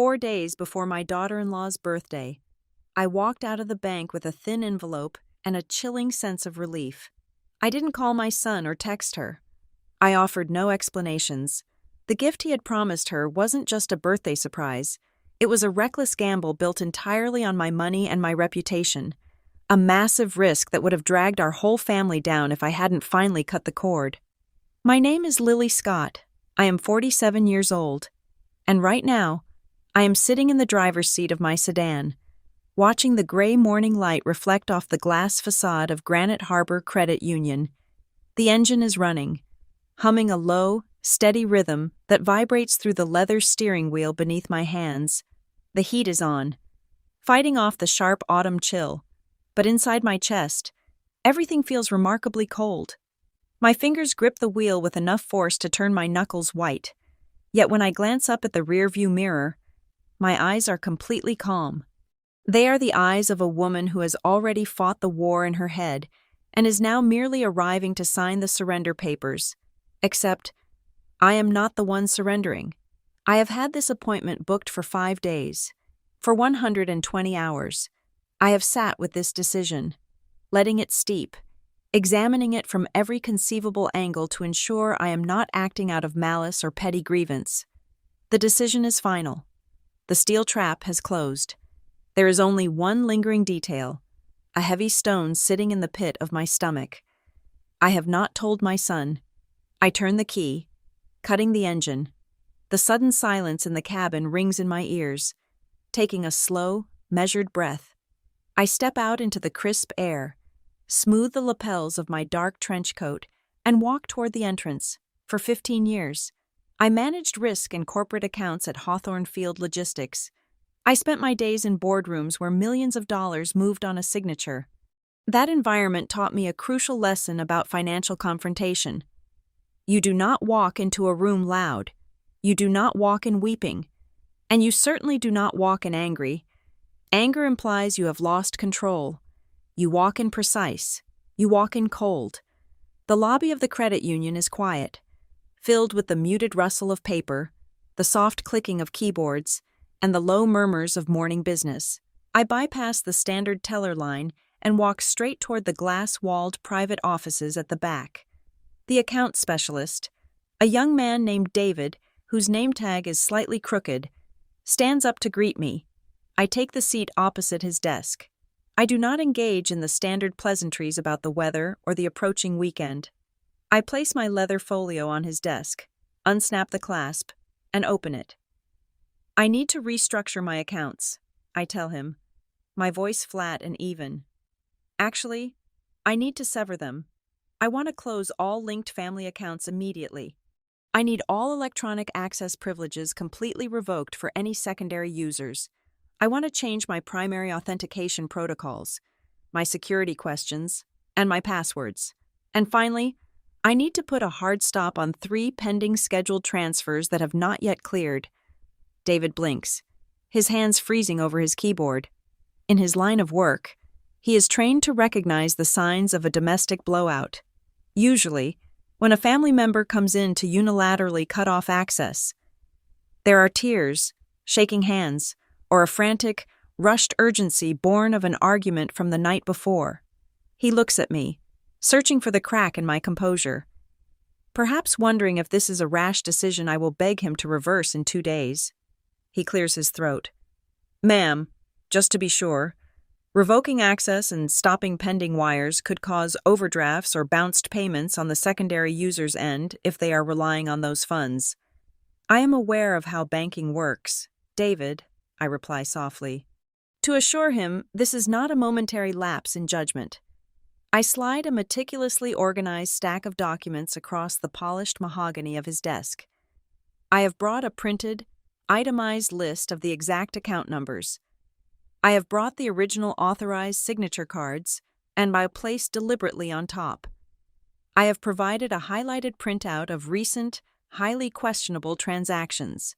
4 days before my daughter-in-law's birthday. I walked out of the bank with a thin envelope and a chilling sense of relief. I didn't call my son or text her. I offered no explanations. The gift he had promised her wasn't just a birthday surprise. It was a reckless gamble built entirely on my money and my reputation. A massive risk that would have dragged our whole family down if I hadn't finally cut the cord. My name is Lily Scott. I am 47 years old. And right now, I am sitting in the driver's seat of my sedan, watching the gray morning light reflect off the glass facade of Granite Harbor Credit Union. The engine is running, humming a low, steady rhythm that vibrates through the leather steering wheel beneath my hands. The heat is on, fighting off the sharp autumn chill, but inside my chest, everything feels remarkably cold. My fingers grip the wheel with enough force to turn my knuckles white, yet when I glance up at the rearview mirror, my eyes are completely calm. They are the eyes of a woman who has already fought the war in her head and is now merely arriving to sign the surrender papers. Except, I am not the one surrendering. I have had this appointment booked for 5 days. For 120 hours, I have sat with this decision, letting it steep, examining it from every conceivable angle to ensure I am not acting out of malice or petty grievance. The decision is final. The steel trap has closed. There is only one lingering detail, a heavy stone sitting in the pit of my stomach. I have not told my son. I turn the key, cutting the engine. The sudden silence in the cabin rings in my ears. Taking a slow, measured breath, I step out into the crisp air, smooth the lapels of my dark trench coat, and walk toward the entrance. For 15 years, I managed risk and corporate accounts at Hawthorne Field Logistics. I spent my days in boardrooms where millions of dollars moved on a signature. That environment taught me a crucial lesson about financial confrontation. You do not walk into a room loud. You do not walk in weeping. And you certainly do not walk in angry. Anger implies you have lost control. You walk in precise. You walk in cold. The lobby of the credit union is quiet, filled with the muted rustle of paper, the soft clicking of keyboards, and the low murmurs of morning business. I bypass the standard teller line and walk straight toward the glass-walled private offices at the back. The account specialist, a young man named David, whose name tag is slightly crooked, stands up to greet me. I take the seat opposite his desk. I do not engage in the standard pleasantries about the weather or the approaching weekend. I place my leather folio on his desk, unsnap the clasp, and open it. I need to restructure my accounts, I tell him, my voice flat and even. Actually, I need to sever them. I want to close all linked family accounts immediately. I need all electronic access privileges completely revoked for any secondary users. I want to change my primary authentication protocols, my security questions, and my passwords. And finally, I need to put a hard stop on 3 pending scheduled transfers that have not yet cleared. David blinks, his hands freezing over his keyboard. In his line of work, he is trained to recognize the signs of a domestic blowout. Usually, when a family member comes in to unilaterally cut off access, there are tears, shaking hands, or a frantic, rushed urgency born of an argument from the night before. He looks at me, searching for the crack in my composure, perhaps wondering if this is a rash decision I will beg him to reverse in 2 days. He clears his throat. Ma'am, just to be sure, revoking access and stopping pending wires could cause overdrafts or bounced payments on the secondary user's end if they are relying on those funds. I am aware of how banking works, David, I reply softly. To assure him, this is not a momentary lapse in judgment. I slide a meticulously organized stack of documents across the polished mahogany of his desk. I have brought a printed, itemized list of the exact account numbers. I have brought the original authorized signature cards and I placed deliberately on top. I have provided a highlighted printout of recent, highly questionable transactions,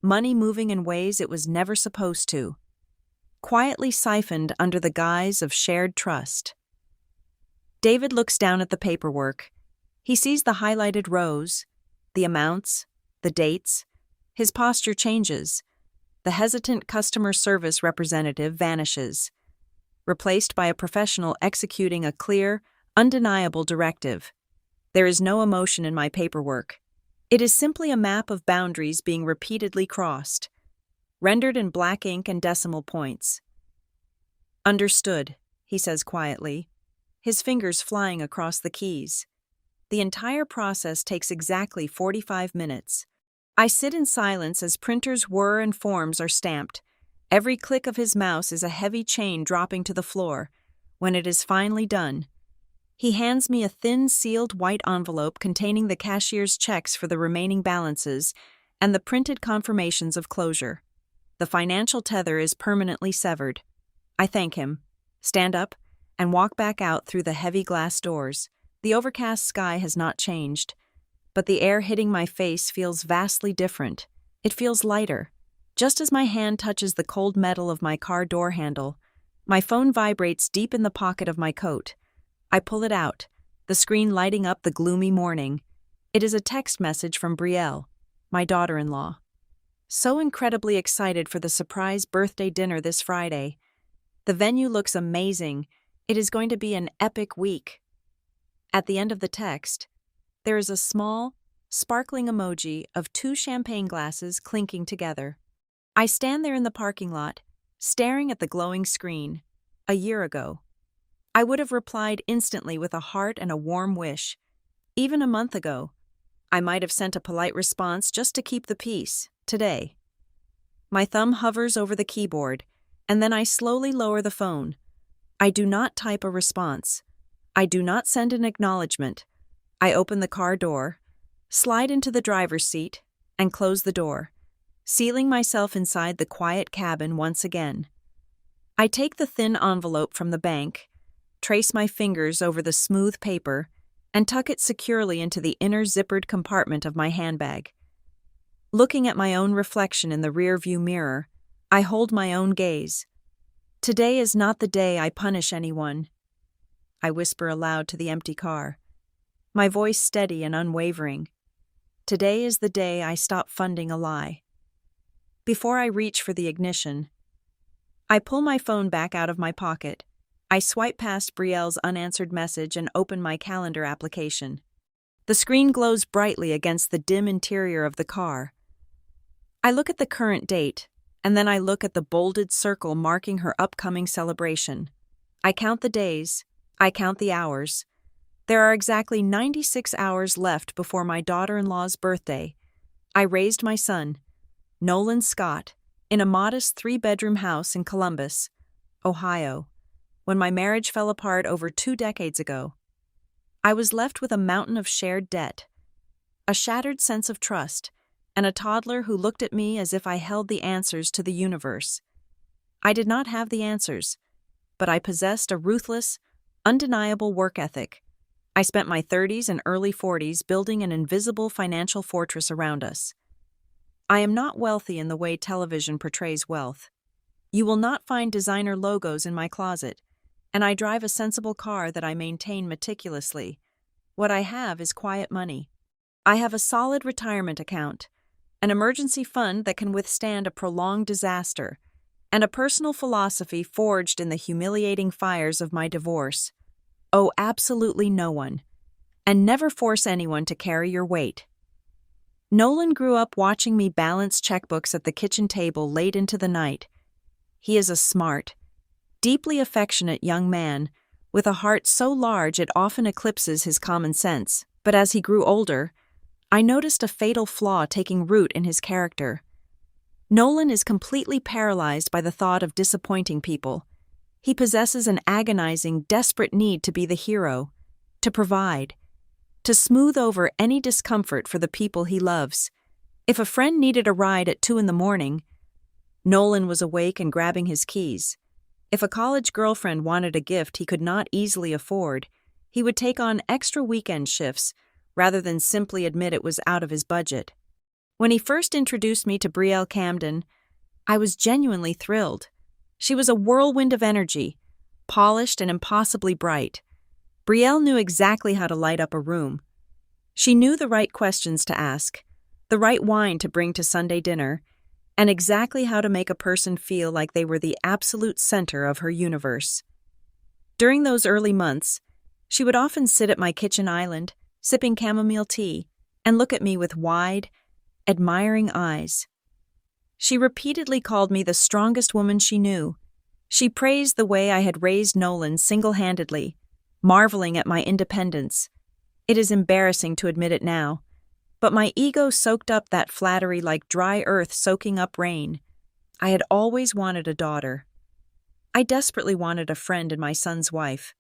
money moving in ways it was never supposed to, quietly siphoned under the guise of shared trust. David looks down at the paperwork. He sees the highlighted rows, the amounts, the dates. His posture changes. The hesitant customer service representative vanishes, replaced by a professional executing a clear, undeniable directive. There is no emotion in my paperwork. It is simply a map of boundaries being repeatedly crossed, rendered in black ink and decimal points. "Understood," he says quietly, his fingers flying across the keys. The entire process takes exactly 45 minutes. I sit in silence as printers whir and forms are stamped. Every click of his mouse is a heavy chain dropping to the floor. When it is finally done, he hands me a thin, sealed white envelope containing the cashier's checks for the remaining balances and the printed confirmations of closure. The financial tether is permanently severed. I thank him, stand up, and walk back out through the heavy glass doors. The overcast sky has not changed, but the air hitting my face feels vastly different. It feels lighter. Just as my hand touches the cold metal of my car door handle, my phone vibrates deep in the pocket of my coat. I pull it out, the screen lighting up the gloomy morning. It is a text message from Brielle, my daughter-in-law. So incredibly excited for the surprise birthday dinner this Friday. The venue looks amazing. It is going to be an epic week. At the end of the text, there is a small, sparkling emoji of 2 champagne glasses clinking together. I stand there in the parking lot, staring at the glowing screen. A year ago, I would have replied instantly with a heart and a warm wish. Even a month ago, I might have sent a polite response just to keep the peace. Today, my thumb hovers over the keyboard, and then I slowly lower the phone. I do not type a response. I do not send an acknowledgement. I open the car door, slide into the driver's seat, and close the door, sealing myself inside the quiet cabin once again. I take the thin envelope from the bank, trace my fingers over the smooth paper, and tuck it securely into the inner zippered compartment of my handbag. Looking at my own reflection in the rearview mirror, I hold my own gaze. Today is not the day I punish anyone. I whisper aloud to the empty car, my voice steady and unwavering. Today is the day I stop funding a lie. Before I reach for the ignition, I pull my phone back out of my pocket. I swipe past Brielle's unanswered message and open my calendar application. The screen glows brightly against the dim interior of the car. I look at the current date, and then I look at the bolded circle marking her upcoming celebration. I count the days, I count the hours. There are exactly 96 hours left before my daughter-in-law's birthday. I raised my son, Nolan Scott, in a modest 3-bedroom house in Columbus, Ohio, when my marriage fell apart over 2 decades ago. I was left with a mountain of shared debt, a shattered sense of trust, and a toddler who looked at me as if I held the answers to the universe. I did not have the answers, but I possessed a ruthless, undeniable work ethic. I spent my 30s and early 40s building an invisible financial fortress around us. I am not wealthy in the way television portrays wealth. You will not find designer logos in my closet, and I drive a sensible car that I maintain meticulously. What I have is quiet money. I have a solid retirement account, an emergency fund that can withstand a prolonged disaster, and a personal philosophy forged in the humiliating fires of my divorce. Owe absolutely no one, and never force anyone to carry your weight. Nolan grew up watching me balance checkbooks at the kitchen table late into the night. He is a smart, deeply affectionate young man with a heart so large it often eclipses his common sense, but as he grew older, I noticed a fatal flaw taking root in his character. Nolan is completely paralyzed by the thought of disappointing people. He possesses an agonizing, desperate need to be the hero, to provide, to smooth over any discomfort for the people he loves. If a friend needed a ride at 2 a.m, Nolan was awake and grabbing his keys. If a college girlfriend wanted a gift he could not easily afford, he would take on extra weekend shifts rather than simply admit it was out of his budget. When he first introduced me to Brielle Camden, I was genuinely thrilled. She was a whirlwind of energy, polished and impossibly bright. Brielle knew exactly how to light up a room. She knew the right questions to ask, the right wine to bring to Sunday dinner, and exactly how to make a person feel like they were the absolute center of her universe. During those early months, she would often sit at my kitchen island, sipping chamomile tea, and look at me with wide, admiring eyes. She repeatedly called me the strongest woman she knew. She praised the way I had raised Nolan single-handedly, marveling at my independence. It is embarrassing to admit it now, but my ego soaked up that flattery like dry earth soaking up rain. I had always wanted a daughter. I desperately wanted a friend in my son's wife.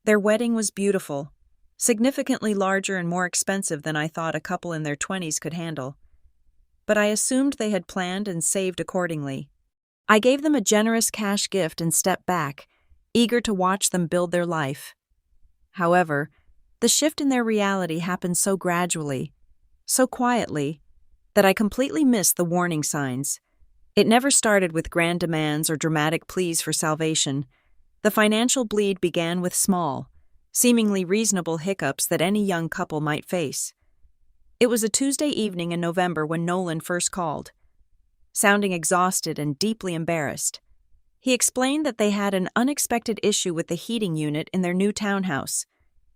Their wedding was beautiful, significantly larger and more expensive than I thought a couple in their 20s could handle. But I assumed they had planned and saved accordingly. I gave them a generous cash gift and stepped back, eager to watch them build their life. However, the shift in their reality happened so gradually, so quietly, that I completely missed the warning signs. It never started with grand demands or dramatic pleas for salvation. The financial bleed began with small, seemingly reasonable hiccups that any young couple might face. It was a Tuesday evening in November when Nolan first called, sounding exhausted and deeply embarrassed. He explained that they had an unexpected issue with the heating unit in their new townhouse.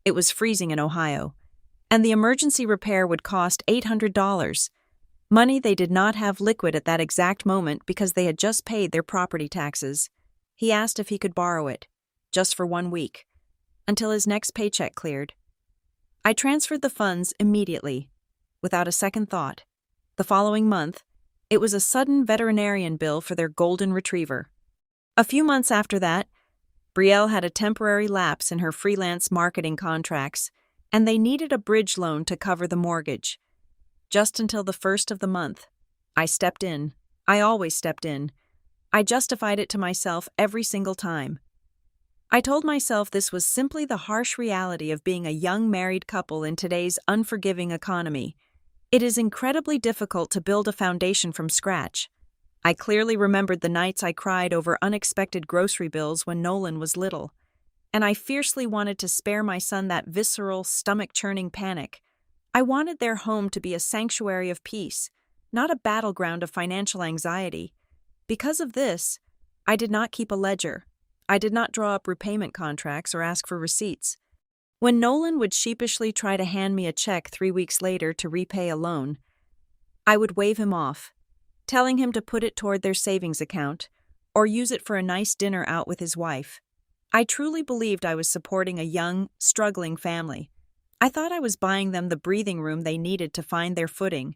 It was freezing in Ohio, and the emergency repair would cost $800, money they did not have liquid at that exact moment because they had just paid their property taxes. He asked if he could borrow it, just for 1 week, until his next paycheck cleared. I transferred the funds immediately, without a second thought. The following month, it was a sudden veterinarian bill for their golden retriever. A few months after that, Brielle had a temporary lapse in her freelance marketing contracts, and they needed a bridge loan to cover the mortgage. Just until the first of the month, I stepped in. I always stepped in. I justified it to myself every single time. I told myself this was simply the harsh reality of being a young married couple in today's unforgiving economy. It is incredibly difficult to build a foundation from scratch. I clearly remembered the nights I cried over unexpected grocery bills when Nolan was little, and I fiercely wanted to spare my son that visceral, stomach-churning panic. I wanted their home to be a sanctuary of peace, not a battleground of financial anxiety. Because of this, I did not keep a ledger. I did not draw up repayment contracts or ask for receipts. When Nolan would sheepishly try to hand me a check 3 weeks later to repay a loan, I would wave him off, telling him to put it toward their savings account or use it for a nice dinner out with his wife. I truly believed I was supporting a young, struggling family. I thought I was buying them the breathing room they needed to find their footing,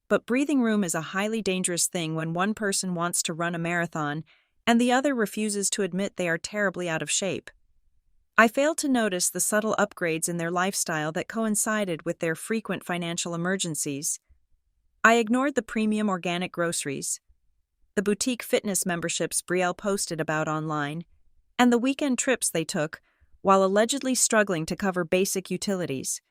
but breathing room is a highly dangerous thing when one person wants to run a marathon and the other refuses to admit they are terribly out of shape. I failed to notice the subtle upgrades in their lifestyle that coincided with their frequent financial emergencies. I ignored the premium organic groceries, the boutique fitness memberships Brielle posted about online, and the weekend trips they took while allegedly struggling to cover basic utilities.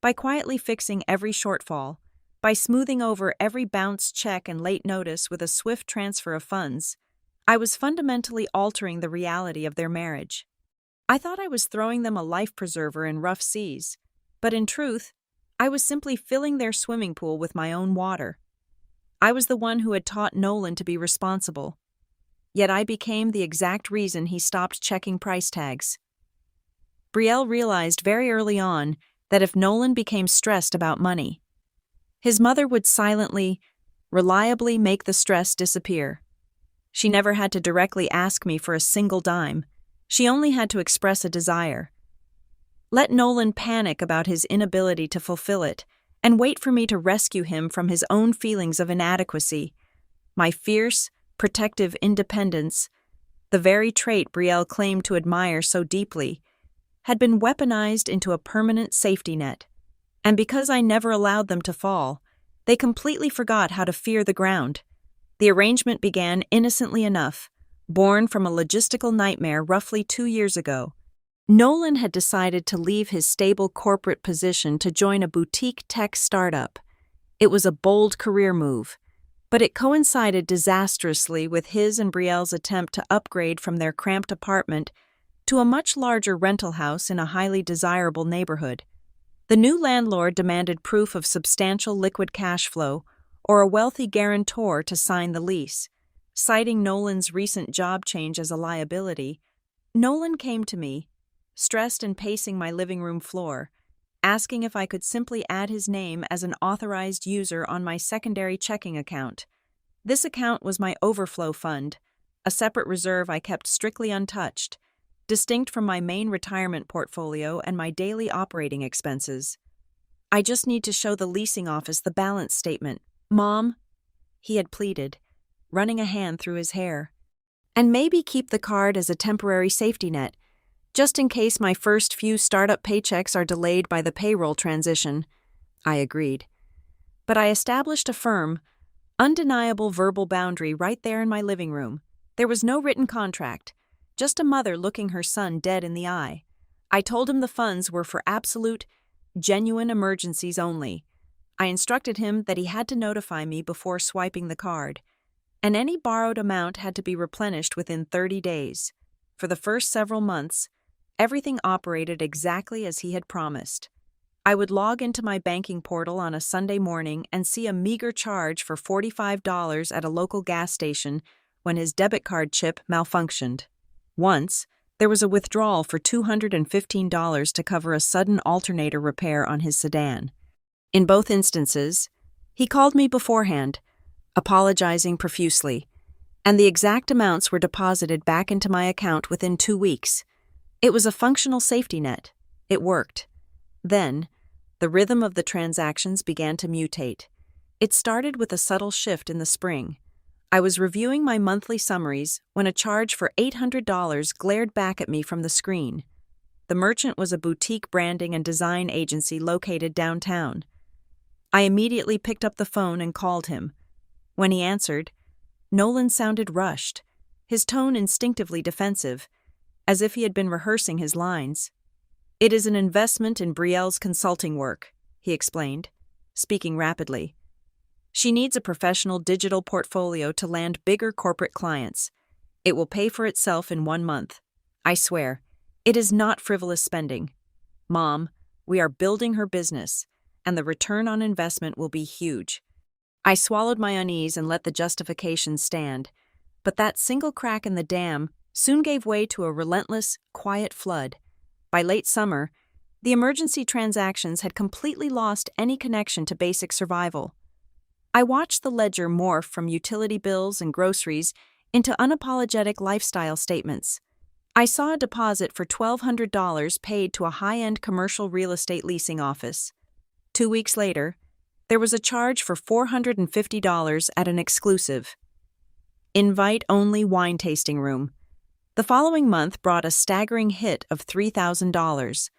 By quietly fixing every shortfall, by smoothing over every bounced check and late notice with a swift transfer of funds, I was fundamentally altering the reality of their marriage. I thought I was throwing them a life preserver in rough seas, but in truth, I was simply filling their swimming pool with my own water. I was the one who had taught Nolan to be responsible. Yet I became the exact reason he stopped checking price tags. Brielle realized very early on that if Nolan became stressed about money, his mother would silently, reliably make the stress disappear. She never had to directly ask me for a single dime. She only had to express a desire. Let Nolan panic about his inability to fulfill it, and wait for me to rescue him from his own feelings of inadequacy. My fierce, protective independence, the very trait Brielle claimed to admire so deeply, had been weaponized into a permanent safety net. And because I never allowed them to fall, they completely forgot how to fear the ground. The arrangement began innocently enough, born from a logistical nightmare roughly 2 years ago. Nolan had decided to leave his stable corporate position to join a boutique tech startup. It was a bold career move, but it coincided disastrously with his and Brielle's attempt to upgrade from their cramped apartment to a much larger rental house in a highly desirable neighborhood. The new landlord demanded proof of substantial liquid cash flow, or a wealthy guarantor to sign the lease. Citing Nolan's recent job change as a liability, Nolan came to me, stressed and pacing my living room floor, asking if I could simply add his name as an authorized user on my secondary checking account. This account was my overflow fund, a separate reserve I kept strictly untouched, distinct from my main retirement portfolio and my daily operating expenses. I just need to show the leasing office the balance statement. Mom, he had pleaded, running a hand through his hair. And maybe keep the card as a temporary safety net, just in case my first few startup paychecks are delayed by the payroll transition. I agreed. But I established a firm, undeniable verbal boundary right there in my living room. There was no written contract, just a mother looking her son dead in the eye. I told him the funds were for absolute, genuine emergencies only. I instructed him that he had to notify me before swiping the card, and any borrowed amount had to be replenished within 30 days. For the first several months, everything operated exactly as he had promised. I would log into my banking portal on a Sunday morning and see a meager charge for $45 at a local gas station when his debit card chip malfunctioned. Once, there was a withdrawal for $215 to cover a sudden alternator repair on his sedan. In both instances, he called me beforehand, apologizing profusely, and the exact amounts were deposited back into my account within 2 weeks. It was a functional safety net. It worked. Then, the rhythm of the transactions began to mutate. It started with a subtle shift in the spring. I was reviewing my monthly summaries when a charge for $800 glared back at me from the screen. The merchant was a boutique branding and design agency located downtown. I immediately picked up the phone and called him. When he answered, Nolan sounded rushed, his tone instinctively defensive, as if he had been rehearsing his lines. "It is an investment in Brielle's consulting work," he explained, speaking rapidly. "She needs a professional digital portfolio to land bigger corporate clients. It will pay for itself in 1 month. I swear, it is not frivolous spending. Mom, we are building her business, and the return on investment will be huge." I swallowed my unease and let the justification stand, but that single crack in the dam soon gave way to a relentless, quiet flood. By late summer, the emergency transactions had completely lost any connection to basic survival. I watched the ledger morph from utility bills and groceries into unapologetic lifestyle statements. I saw a deposit for $1,200 paid to a high-end commercial real estate leasing office. 2 weeks later, there was a charge for $450 at an exclusive, invite-only wine tasting room. The following month brought a staggering hit of $3,000,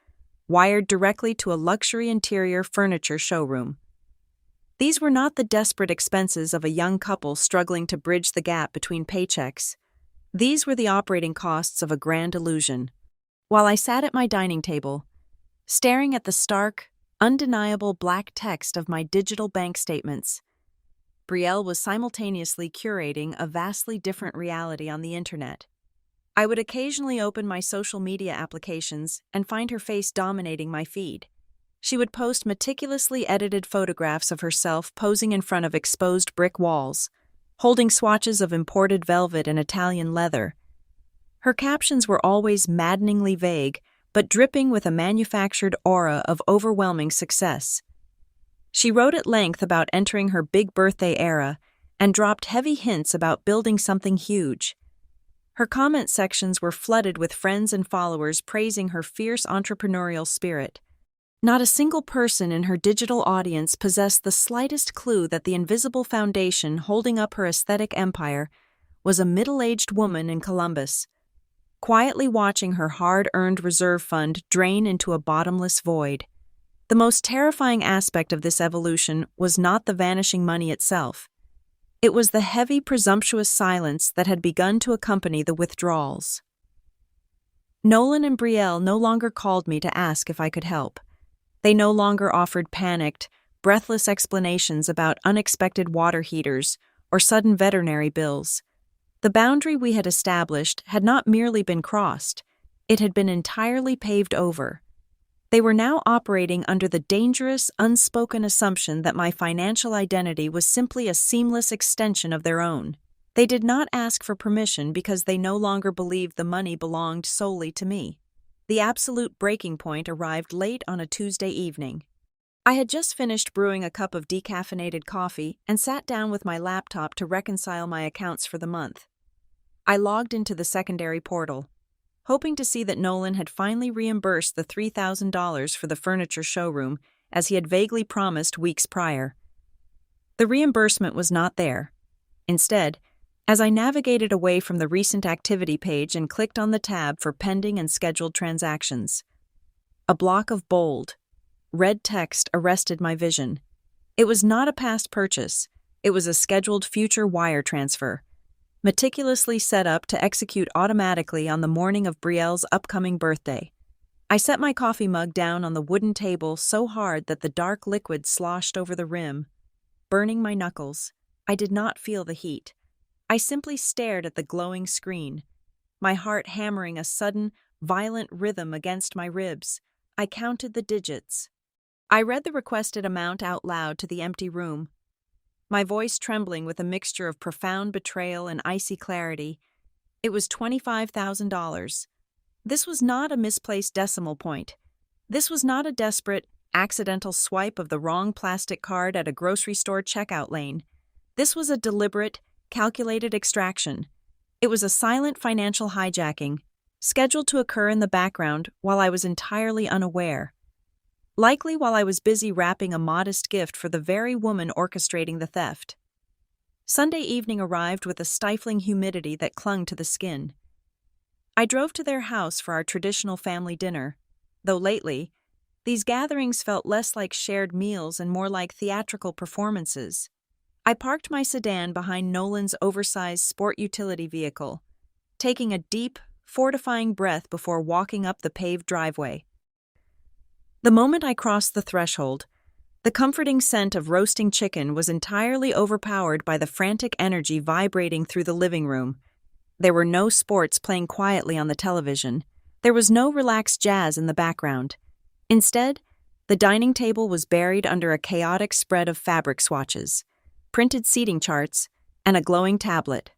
wired directly to a luxury interior furniture showroom. These were not the desperate expenses of a young couple struggling to bridge the gap between paychecks. These were the operating costs of a grand illusion. While I sat at my dining table, staring at the stark, undeniable black text of my digital bank statements, Brielle was simultaneously curating a vastly different reality on the internet. I would occasionally open my social media applications and find her face dominating my feed. She would post meticulously edited photographs of herself posing in front of exposed brick walls, holding swatches of imported velvet and Italian leather. Her captions were always maddeningly vague, but dripping with a manufactured aura of overwhelming success. She wrote at length about entering her big birthday era and dropped heavy hints about building something huge. Her comment sections were flooded with friends and followers praising her fierce entrepreneurial spirit. Not a single person in her digital audience possessed the slightest clue that the invisible foundation holding up her aesthetic empire was a middle-aged woman in Columbus, quietly watching her hard-earned reserve fund drain into a bottomless void. The most terrifying aspect of this evolution was not the vanishing money itself. It was the heavy, presumptuous silence that had begun to accompany the withdrawals. Nolan and Brielle no longer called me to ask if I could help. They no longer offered panicked, breathless explanations about unexpected water heaters or sudden veterinary bills. The boundary we had established had not merely been crossed, it had been entirely paved over. They were now operating under the dangerous, unspoken assumption that my financial identity was simply a seamless extension of their own. They did not ask for permission because they no longer believed the money belonged solely to me. The absolute breaking point arrived late on a Tuesday evening. I had just finished brewing a cup of decaffeinated coffee and sat down with my laptop to reconcile my accounts for the month. I logged into the secondary portal, hoping to see that Nolan had finally reimbursed the $3,000 for the furniture showroom as he had vaguely promised weeks prior. The reimbursement was not there. Instead, as I navigated away from the recent activity page and clicked on the tab for pending and scheduled transactions, a block of bold, red text arrested my vision. It was not a past purchase. It was a scheduled future wire transfer, meticulously set up to execute automatically on the morning of Brielle's upcoming birthday. I set my coffee mug down on the wooden table so hard that the dark liquid sloshed over the rim, burning my knuckles. I did not feel the heat. I simply stared at the glowing screen, my heart hammering a sudden, violent rhythm against my ribs. I counted the digits. I read the requested amount out loud to the empty room, my voice trembling with a mixture of profound betrayal and icy clarity. It was $25,000. This was not a misplaced decimal point. This was not a desperate, accidental swipe of the wrong plastic card at a grocery store checkout lane. This was a deliberate, calculated extraction. It was a silent financial hijacking, scheduled to occur in the background while I was entirely unaware. Likely while I was busy wrapping a modest gift for the very woman orchestrating the theft. Sunday evening arrived with a stifling humidity that clung to the skin. I drove to their house for our traditional family dinner, though lately, these gatherings felt less like shared meals and more like theatrical performances. I parked my sedan behind Nolan's oversized sport utility vehicle, taking a deep, fortifying breath before walking up the paved driveway. The moment I crossed the threshold, the comforting scent of roasting chicken was entirely overpowered by the frantic energy vibrating through the living room. There were no sports playing quietly on the television. There was no relaxed jazz in the background. Instead, the dining table was buried under a chaotic spread of fabric swatches, printed seating charts, and a glowing tablet.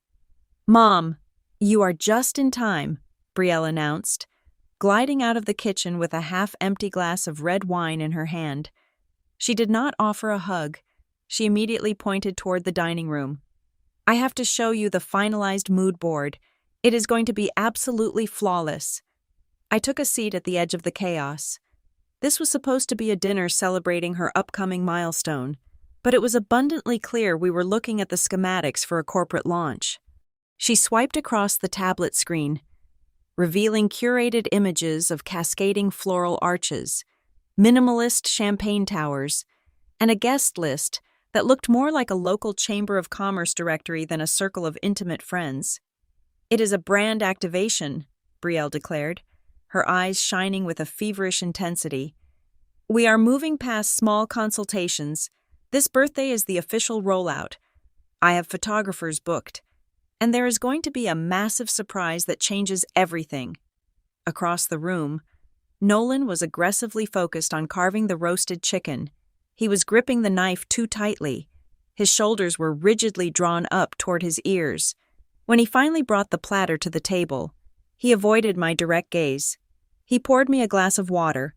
"Mom, you are just in time," Brielle announced, gliding out of the kitchen with a half-empty glass of red wine in her hand. She did not offer a hug. She immediately pointed toward the dining room. "I have to show you the finalized mood board. It is going to be absolutely flawless." I took a seat at the edge of the chaos. This was supposed to be a dinner celebrating her upcoming milestone, but it was abundantly clear we were looking at the schematics for a corporate launch. She swiped across the tablet screen, revealing curated images of cascading floral arches, minimalist champagne towers, and a guest list that looked more like a local Chamber of Commerce directory than a circle of intimate friends. "It is a brand activation," Brielle declared, her eyes shining with a feverish intensity. "We are moving past small consultations. This birthday is the official rollout. I have photographers booked, and there is going to be a massive surprise that changes everything." Across the room, Nolan was aggressively focused on carving the roasted chicken. He was gripping the knife too tightly. His shoulders were rigidly drawn up toward his ears. When he finally brought the platter to the table, he avoided my direct gaze. He poured me a glass of water,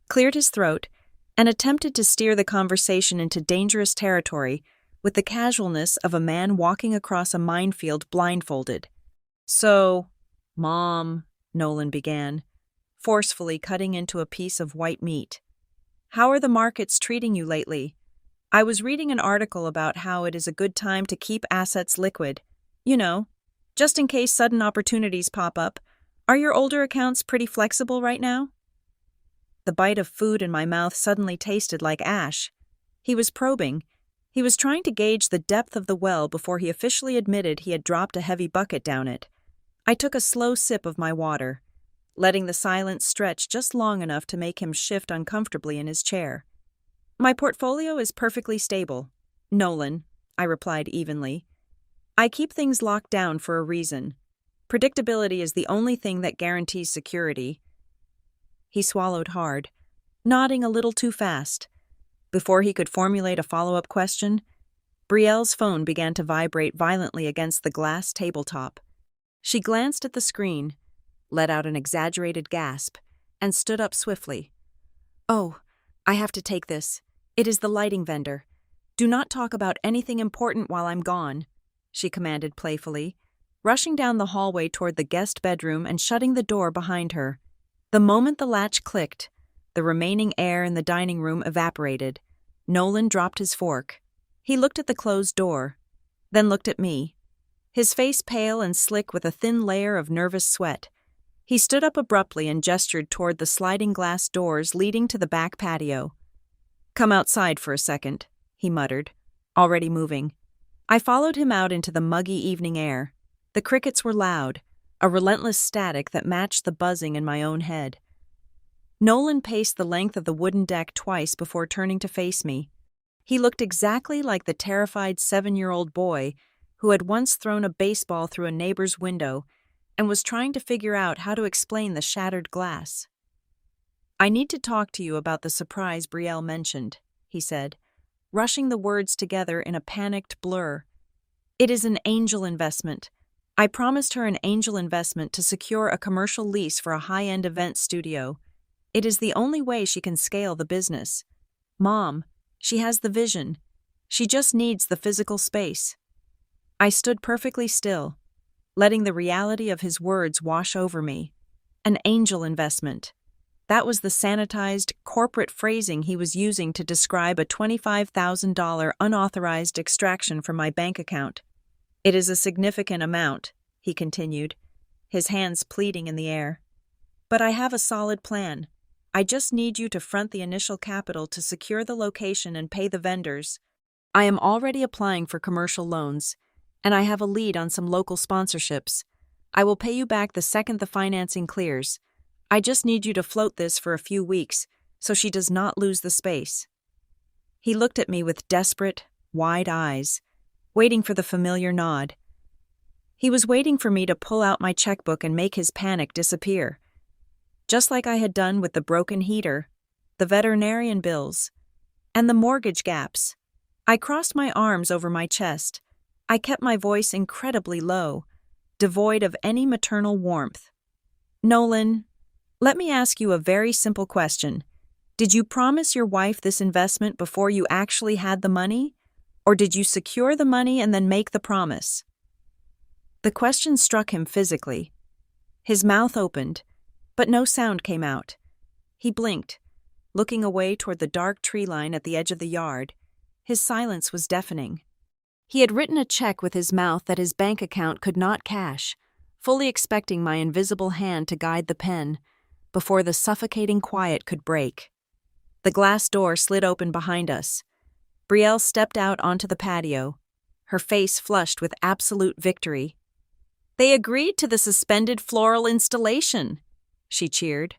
cleared his throat, and attempted to steer the conversation into dangerous territory with the casualness of a man walking across a minefield blindfolded. "So, Mom," Nolan began, forcefully cutting into a piece of white meat. "How are the markets treating you lately? I was reading an article about how it is a good time to keep assets liquid. You know, just in case sudden opportunities pop up. Are your older accounts pretty flexible right now?" The bite of food in my mouth suddenly tasted like ash. He was probing. He was trying to gauge the depth of the well before he officially admitted he had dropped a heavy bucket down it. I took a slow sip of my water, letting the silence stretch just long enough to make him shift uncomfortably in his chair. "My portfolio is perfectly stable, Nolan," I replied evenly. "I keep things locked down for a reason. Predictability is the only thing that guarantees security." He swallowed hard, nodding a little too fast. Before he could formulate a follow-up question, Brielle's phone began to vibrate violently against the glass tabletop. She glanced at the screen, let out an exaggerated gasp, and stood up swiftly. "Oh, I have to take this. It is the lighting vendor. Do not talk about anything important while I'm gone," she commanded playfully, rushing down the hallway toward the guest bedroom and shutting the door behind her. The moment the latch clicked, the remaining air in the dining room evaporated. Nolan dropped his fork. He looked at the closed door, then looked at me, his face pale and slick with a thin layer of nervous sweat. He stood up abruptly and gestured toward the sliding glass doors leading to the back patio. "Come outside for a second," he muttered, already moving. I followed him out into the muggy evening air. The crickets were loud, a relentless static that matched the buzzing in my own head. Nolan paced the length of the wooden deck twice before turning to face me. He looked exactly like the terrified 7-year-old boy who had once thrown a baseball through a neighbor's window and was trying to figure out how to explain the shattered glass. "I need to talk to you about the surprise Brielle mentioned," he said, rushing the words together in a panicked blur. "It is an angel investment. I promised her an angel investment to secure a commercial lease for a high-end event studio. It is the only way she can scale the business. Mom, she has the vision. She just needs the physical space." I stood perfectly still, letting the reality of his words wash over me. An angel investment. That was the sanitized, corporate phrasing he was using to describe a $25,000 unauthorized extraction from my bank account. "It is a significant amount," he continued, his hands pleading in the air. "But I have a solid plan. I just need you to front the initial capital to secure the location and pay the vendors. I am already applying for commercial loans, and I have a lead on some local sponsorships. I will pay you back the second the financing clears. I just need you to float this for a few weeks so she does not lose the space." He looked at me with desperate, wide eyes, waiting for the familiar nod. He was waiting for me to pull out my checkbook and make his panic disappear. Just like I had done with the broken heater, the veterinarian bills, and the mortgage gaps. I crossed my arms over my chest. I kept my voice incredibly low, devoid of any maternal warmth. "Nolan, let me ask you a very simple question. Did you promise your wife this investment before you actually had the money? Or did you secure the money and then make the promise?" The question struck him physically. His mouth opened, but no sound came out. He blinked, looking away toward the dark tree line at the edge of the yard. His silence was deafening. He had written a check with his mouth that his bank account could not cash, fully expecting my invisible hand to guide the pen, before the suffocating quiet could break. The glass door slid open behind us. Brielle stepped out onto the patio, her face flushed with absolute victory. "They agreed to the suspended floral installation," she cheered.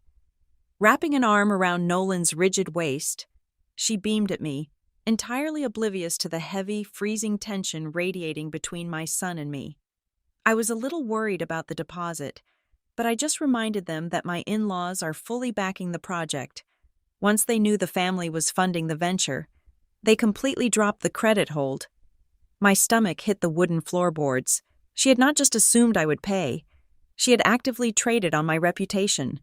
Wrapping an arm around Nolan's rigid waist, she beamed at me, entirely oblivious to the heavy, freezing tension radiating between my son and me. I was a little worried about the deposit, but I just reminded them that my in-laws are fully backing the project. Once they knew the family was funding the venture, they completely dropped the credit hold. My stomach hit the wooden floorboards. She had not just assumed I would pay. She had actively traded on my reputation.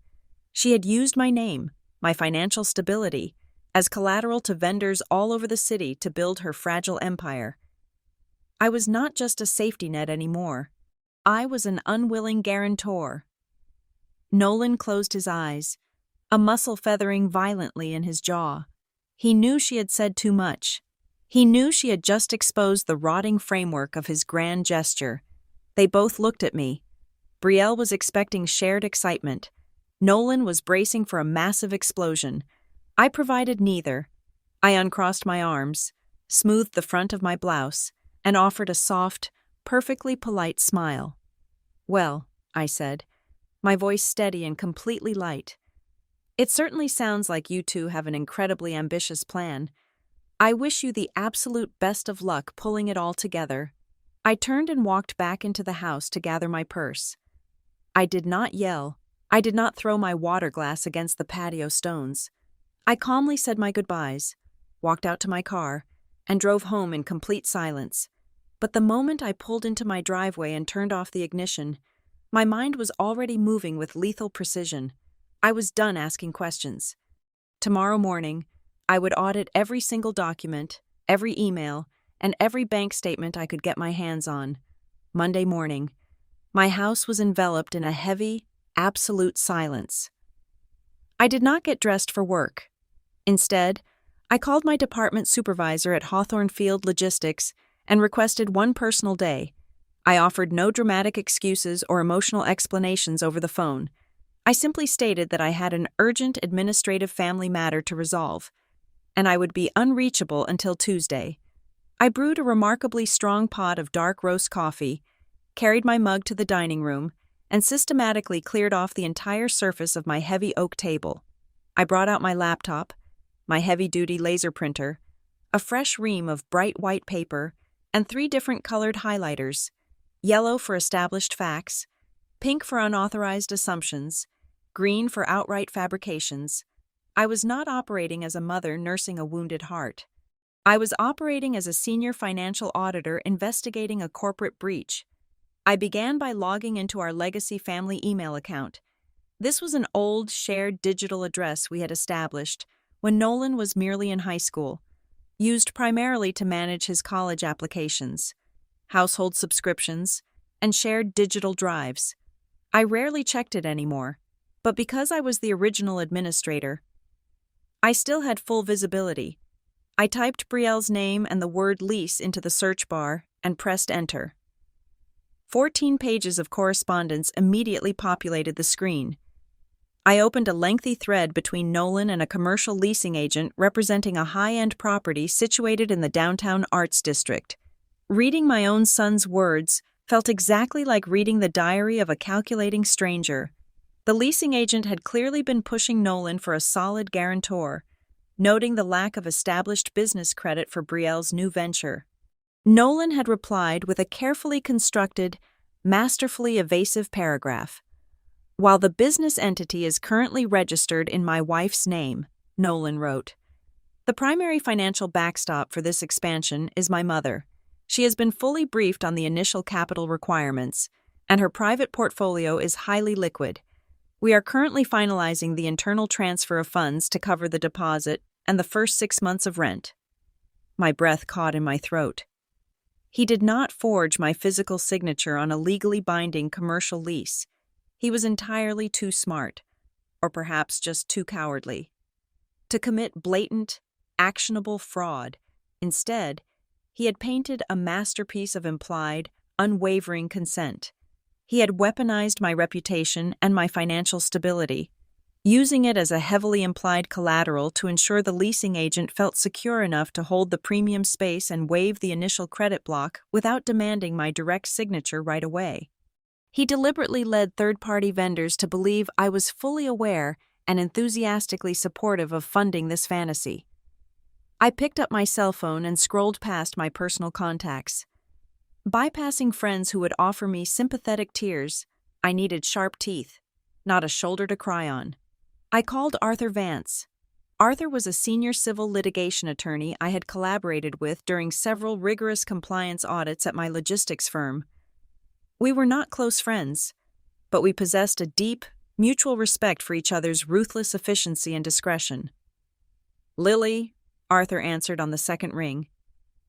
She had used my name, my financial stability, as collateral to vendors all over the city to build her fragile empire. I was not just a safety net anymore. I was an unwilling guarantor. Nolan closed his eyes, a muscle feathering violently in his jaw. He knew she had said too much. He knew she had just exposed the rotting framework of his grand gesture. They both looked at me. Brielle was expecting shared excitement. Nolan was bracing for a massive explosion. I provided neither. I uncrossed my arms, smoothed the front of my blouse, and offered a soft, perfectly polite smile. "Well," I said, my voice steady and completely light, "it certainly sounds like you two have an incredibly ambitious plan. I wish you the absolute best of luck pulling it all together." I turned and walked back into the house to gather my purse. I did not yell. I did not throw my water glass against the patio stones. I calmly said my goodbyes, walked out to my car, and drove home in complete silence. But the moment I pulled into my driveway and turned off the ignition, my mind was already moving with lethal precision. I was done asking questions. Tomorrow morning, I would audit every single document, every email, and every bank statement I could get my hands on. Monday morning, my house was enveloped in a heavy, absolute silence. I did not get dressed for work. Instead, I called my department supervisor at Hawthorne Field Logistics and requested one personal day. I offered no dramatic excuses or emotional explanations over the phone. I simply stated that I had an urgent administrative family matter to resolve, and I would be unreachable until Tuesday. I brewed a remarkably strong pot of dark roast coffee, carried my mug to the dining room, and systematically cleared off the entire surface of my heavy oak table. I brought out my laptop, my heavy-duty laser printer, a fresh ream of bright white paper, and 3 different colored highlighters: yellow for established facts, pink for unauthorized assumptions, green for outright fabrications. I was not operating as a mother nursing a wounded heart. I was operating as a senior financial auditor investigating a corporate breach. I began by logging into our legacy family email account. This was an old, shared digital address we had established when Nolan was merely in high school, used primarily to manage his college applications, household subscriptions, and shared digital drives. I rarely checked it anymore, but because I was the original administrator, I still had full visibility. I typed Brielle's name and the word lease into the search bar and pressed enter. 14 pages of correspondence immediately populated the screen. I opened a lengthy thread between Nolan and a commercial leasing agent representing a high-end property situated in the downtown arts district. Reading my own son's words felt exactly like reading the diary of a calculating stranger. The leasing agent had clearly been pushing Nolan for a solid guarantor, noting the lack of established business credit for Brielle's new venture. Nolan had replied with a carefully constructed, masterfully evasive paragraph. "While the business entity is currently registered in my wife's name," Nolan wrote, "the primary financial backstop for this expansion is my mother. She has been fully briefed on the initial capital requirements, and her private portfolio is highly liquid. We are currently finalizing the internal transfer of funds to cover the deposit and the first 6 months of rent." My breath caught in my throat. He did not forge my physical signature on a legally binding commercial lease. He was entirely too smart, or perhaps just too cowardly, to commit blatant, actionable fraud. Instead, he had painted a masterpiece of implied, unwavering consent. He had weaponized my reputation and my financial stability, using it as a heavily implied collateral to ensure the leasing agent felt secure enough to hold the premium space and waive the initial credit block without demanding my direct signature right away. He deliberately led third-party vendors to believe I was fully aware and enthusiastically supportive of funding this fantasy. I picked up my cell phone and scrolled past my personal contacts. Bypassing friends who would offer me sympathetic tears, I needed sharp teeth, not a shoulder to cry on. I called Arthur Vance. Arthur was a senior civil litigation attorney I had collaborated with during several rigorous compliance audits at my logistics firm. We were not close friends, but we possessed a deep, mutual respect for each other's ruthless efficiency and discretion. "Lily," Arthur answered on the second ring,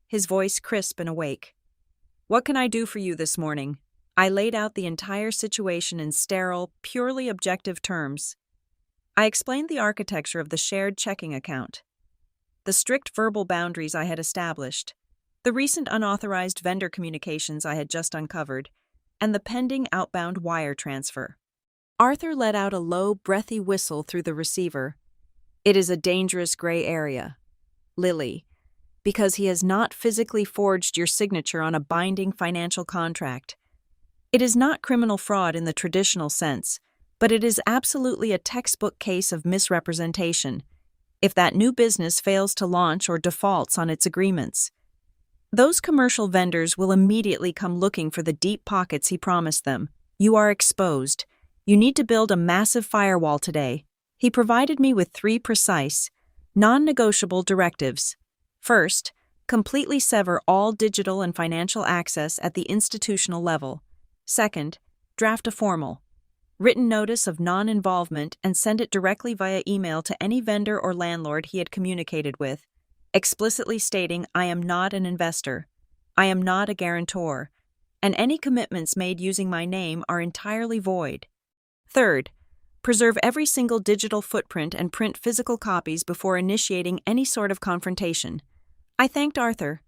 his voice crisp and awake. "What can I do for you this morning?" I laid out the entire situation in sterile, purely objective terms. I explained the architecture of the shared checking account, the strict verbal boundaries I had established, the recent unauthorized vendor communications I had just uncovered, and the pending outbound wire transfer. Arthur let out a low, breathy whistle through the receiver. "It is a dangerous gray area, Lily, because he has not physically forged your signature on a binding financial contract. It is not criminal fraud in the traditional sense, but it is absolutely a textbook case of misrepresentation if that new business fails to launch or defaults on its agreements. Those commercial vendors will immediately come looking for the deep pockets he promised them. You are exposed. You need to build a massive firewall today." He provided me with 3 precise, Non-negotiable directives. First, completely sever all digital and financial access at the institutional level. Second, draft a formal, written notice of non-involvement and send it directly via email to any vendor or landlord he had communicated with, explicitly stating, "I am not an investor. I am not a guarantor, and any commitments made using my name are entirely void." Third, preserve every single digital footprint and print physical copies before initiating any sort of confrontation. I thanked Arthur,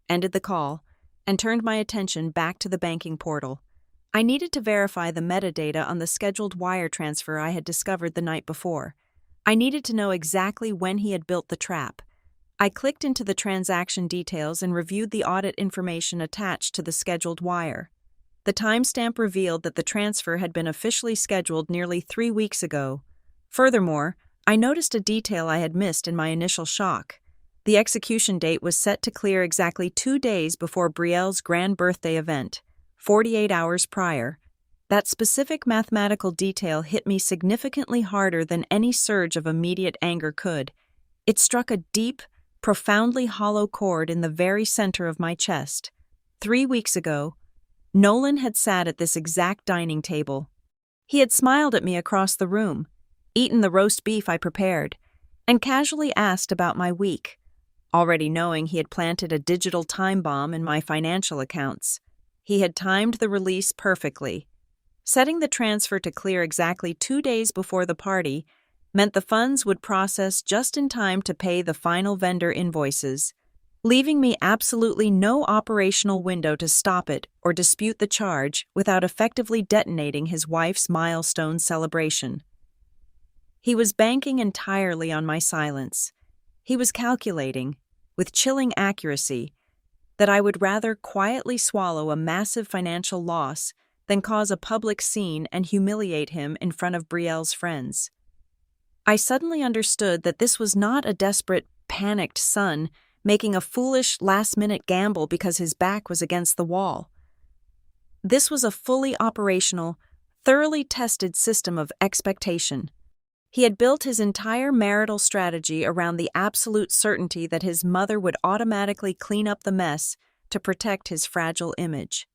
ended the call, and turned my attention back to the banking portal. I needed to verify the metadata on the scheduled wire transfer I had discovered the night before. I needed to know exactly when he had built the trap. I clicked into the transaction details and reviewed the audit information attached to the scheduled wire. The timestamp revealed that the transfer had been officially scheduled nearly 3 weeks ago. Furthermore, I noticed a detail I had missed in my initial shock. The execution date was set to clear exactly 2 days before Brielle's grand birthday event, 48 hours prior. That specific mathematical detail hit me significantly harder than any surge of immediate anger could. It struck a deep, profoundly hollow chord in the very center of my chest. 3 weeks ago, Nolan had sat at this exact dining table. He had smiled at me across the room, eaten the roast beef I prepared, and casually asked about my week, already knowing he had planted a digital time bomb in my financial accounts. He had timed the release perfectly. Setting the transfer to clear exactly 2 days before the party meant the funds would process just in time to pay the final vendor invoices, leaving me absolutely no operational window to stop it or dispute the charge without effectively detonating his wife's milestone celebration. He was banking entirely on my silence. He was calculating, with chilling accuracy, that I would rather quietly swallow a massive financial loss than cause a public scene and humiliate him in front of Brielle's friends. I suddenly understood that this was not a desperate, panicked son making a foolish, last-minute gamble because his back was against the wall. This was a fully operational, thoroughly tested system of expectation. He had built his entire marital strategy around the absolute certainty that his mother would automatically clean up the mess to protect his fragile image.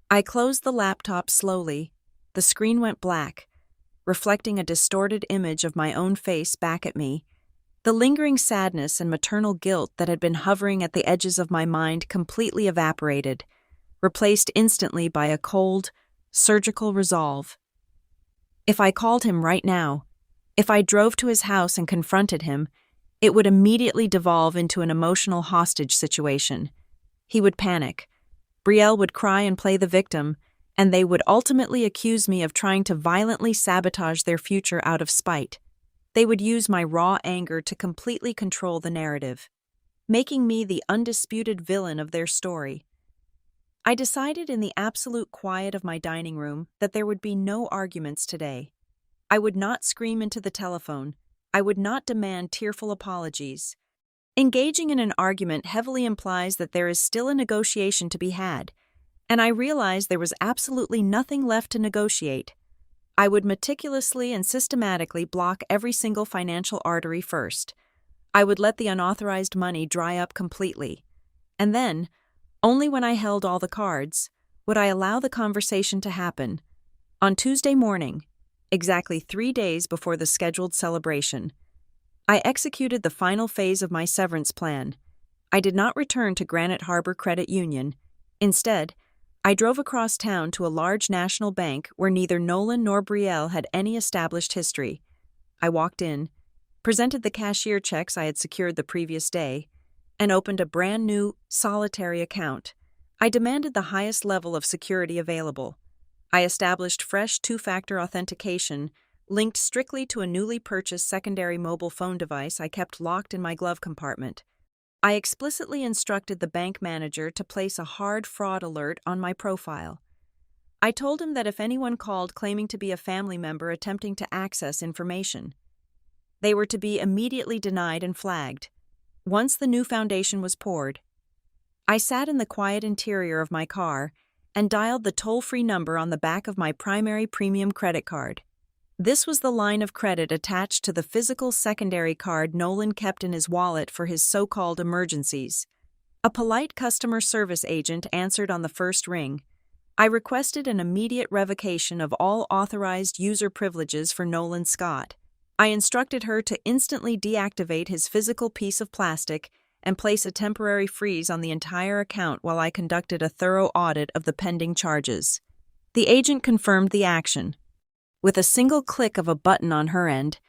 I closed the laptop slowly. The screen went black, reflecting a distorted image of my own face back at me. The lingering sadness and maternal guilt that had been hovering at the edges of my mind completely evaporated, replaced instantly by a cold, surgical resolve. If I called him right now, if I drove to his house and confronted him, it would immediately devolve into an emotional hostage situation. He would panic. Brielle would cry and play the victim, and they would ultimately accuse me of trying to violently sabotage their future out of spite. They would use my raw anger to completely control the narrative, making me the undisputed villain of their story. I decided in the absolute quiet of my dining room that there would be no arguments today. I would not scream into the telephone. I would not demand tearful apologies. Engaging in an argument heavily implies that there is still a negotiation to be had, and I realized there was absolutely nothing left to negotiate. I would meticulously and systematically block every single financial artery first. I would let the unauthorized money dry up completely. And then, only when I held all the cards, would I allow the conversation to happen. On Tuesday morning, exactly 3 days before the scheduled celebration, I executed the final phase of my severance plan. I did not return to Granite Harbor Credit Union. Instead, I drove across town to a large national bank where neither Nolan nor Brielle had any established history. I walked in, presented the cashier checks I had secured the previous day, and opened a brand new, solitary account. I demanded the highest level of security available. I established fresh 2-factor authentication, linked strictly to a newly purchased secondary mobile phone device I kept locked in my glove compartment. I explicitly instructed the bank manager to place a hard fraud alert on my profile. I told him that if anyone called claiming to be a family member attempting to access information, they were to be immediately denied and flagged. Once the new foundation was poured, I sat in the quiet interior of my car and dialed the toll-free number on the back of my primary premium credit card. This was the line of credit attached to the physical secondary card Nolan kept in his wallet for his so-called emergencies. A polite customer service agent answered on the first ring. I requested an immediate revocation of all authorized user privileges for Nolan Scott. I instructed her to instantly deactivate his physical piece of plastic and place a temporary freeze on the entire account while I conducted a thorough audit of the pending charges. The agent confirmed the action. With a single click of a button on her end,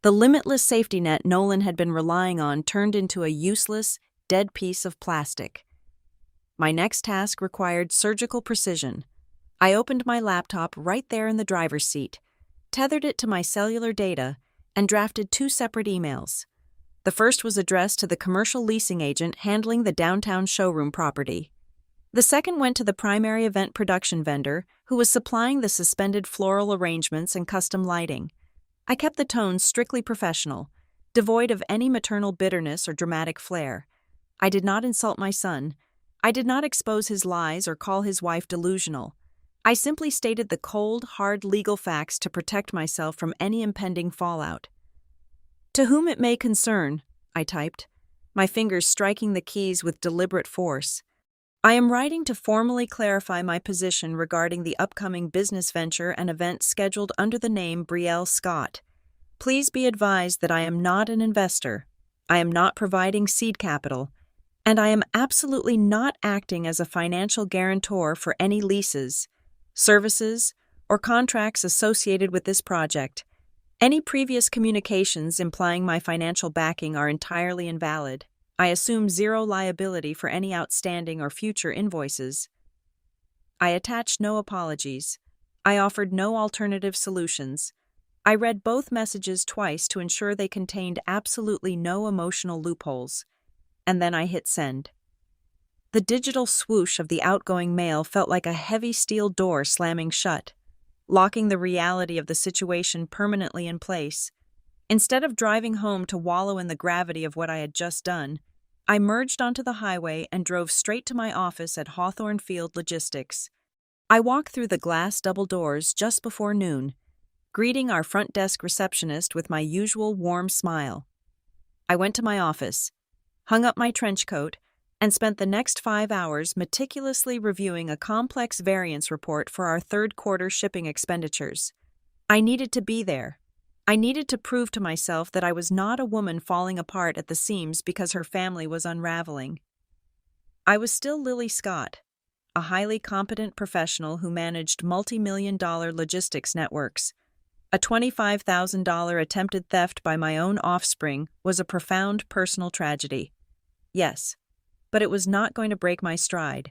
the limitless safety net Nolan had been relying on turned into a useless, dead piece of plastic. My next task required surgical precision. I opened my laptop right there in the driver's seat, tethered it to my cellular data, and drafted 2 separate emails. The first was addressed to the commercial leasing agent handling the downtown showroom property. The second went to the primary event production vendor who was supplying the suspended floral arrangements and custom lighting. I kept the tone strictly professional, devoid of any maternal bitterness or dramatic flair. I did not insult my son. I did not expose his lies or call his wife delusional. I simply stated the cold, hard legal facts to protect myself from any impending fallout. "To whom it may concern," I typed, my fingers striking the keys with deliberate force. "I am writing to formally clarify my position regarding the upcoming business venture and event scheduled under the name Brielle Scott. Please be advised that I am not an investor. I am not providing seed capital, and I am absolutely not acting as a financial guarantor for any leases, services, or contracts associated with this project. Any previous communications implying my financial backing are entirely invalid. I assume zero liability for any outstanding or future invoices." I attached no apologies. I offered no alternative solutions. I read both messages twice to ensure they contained absolutely no emotional loopholes. And then I hit send. The digital swoosh of the outgoing mail felt like a heavy steel door slamming shut, locking the reality of the situation permanently in place. Instead of driving home to wallow in the gravity of what I had just done, I merged onto the highway and drove straight to my office at Hawthorne Field Logistics. I walked through the glass double doors just before noon, greeting our front desk receptionist with my usual warm smile. I went to my office, hung up my trench coat, and spent the next 5 hours meticulously reviewing a complex variance report for our third-quarter shipping expenditures. I needed to be there. I needed to prove to myself that I was not a woman falling apart at the seams because her family was unraveling. I was still Lily Scott, a highly competent professional who managed multi-million-dollar logistics networks. A $25,000 attempted theft by my own offspring was a profound personal tragedy. Yes, but it was not going to break my stride.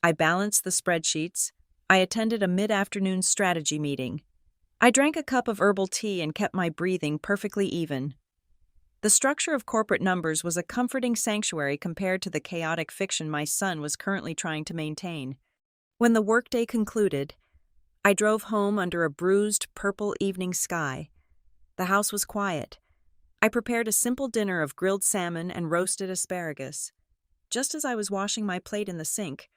I balanced the spreadsheets. I attended a mid-afternoon strategy meeting. I drank a cup of herbal tea and kept my breathing perfectly even. The structure of corporate numbers was a comforting sanctuary compared to the chaotic fiction my son was currently trying to maintain. When the workday concluded, I drove home under a bruised, purple evening sky. The house was quiet. I prepared a simple dinner of grilled salmon and roasted asparagus. Just as I was washing my plate in the sink,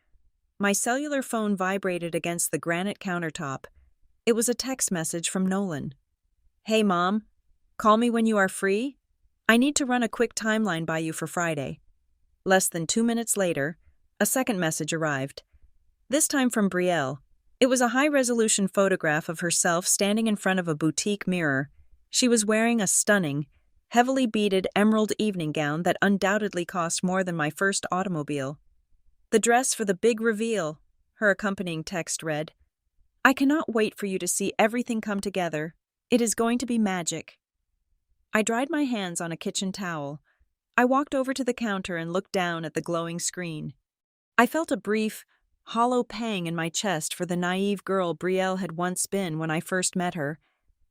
my cellular phone vibrated against the granite countertop. It was a text message from Nolan. "Hey, Mom. Call me when you are free. I need to run a quick timeline by you for Friday." Less than 2 minutes later, a second message arrived. This time from Brielle. It was a high-resolution photograph of herself standing in front of a boutique mirror. She was wearing a stunning, heavily beaded emerald evening gown that undoubtedly cost more than my first automobile. "The dress for the big reveal," her accompanying text read. "I cannot wait for you to see everything come together. It is going to be magic." I dried my hands on a kitchen towel. I walked over to the counter and looked down at the glowing screen. I felt a brief, hollow pang in my chest for the naive girl Brielle had once been when I first met her,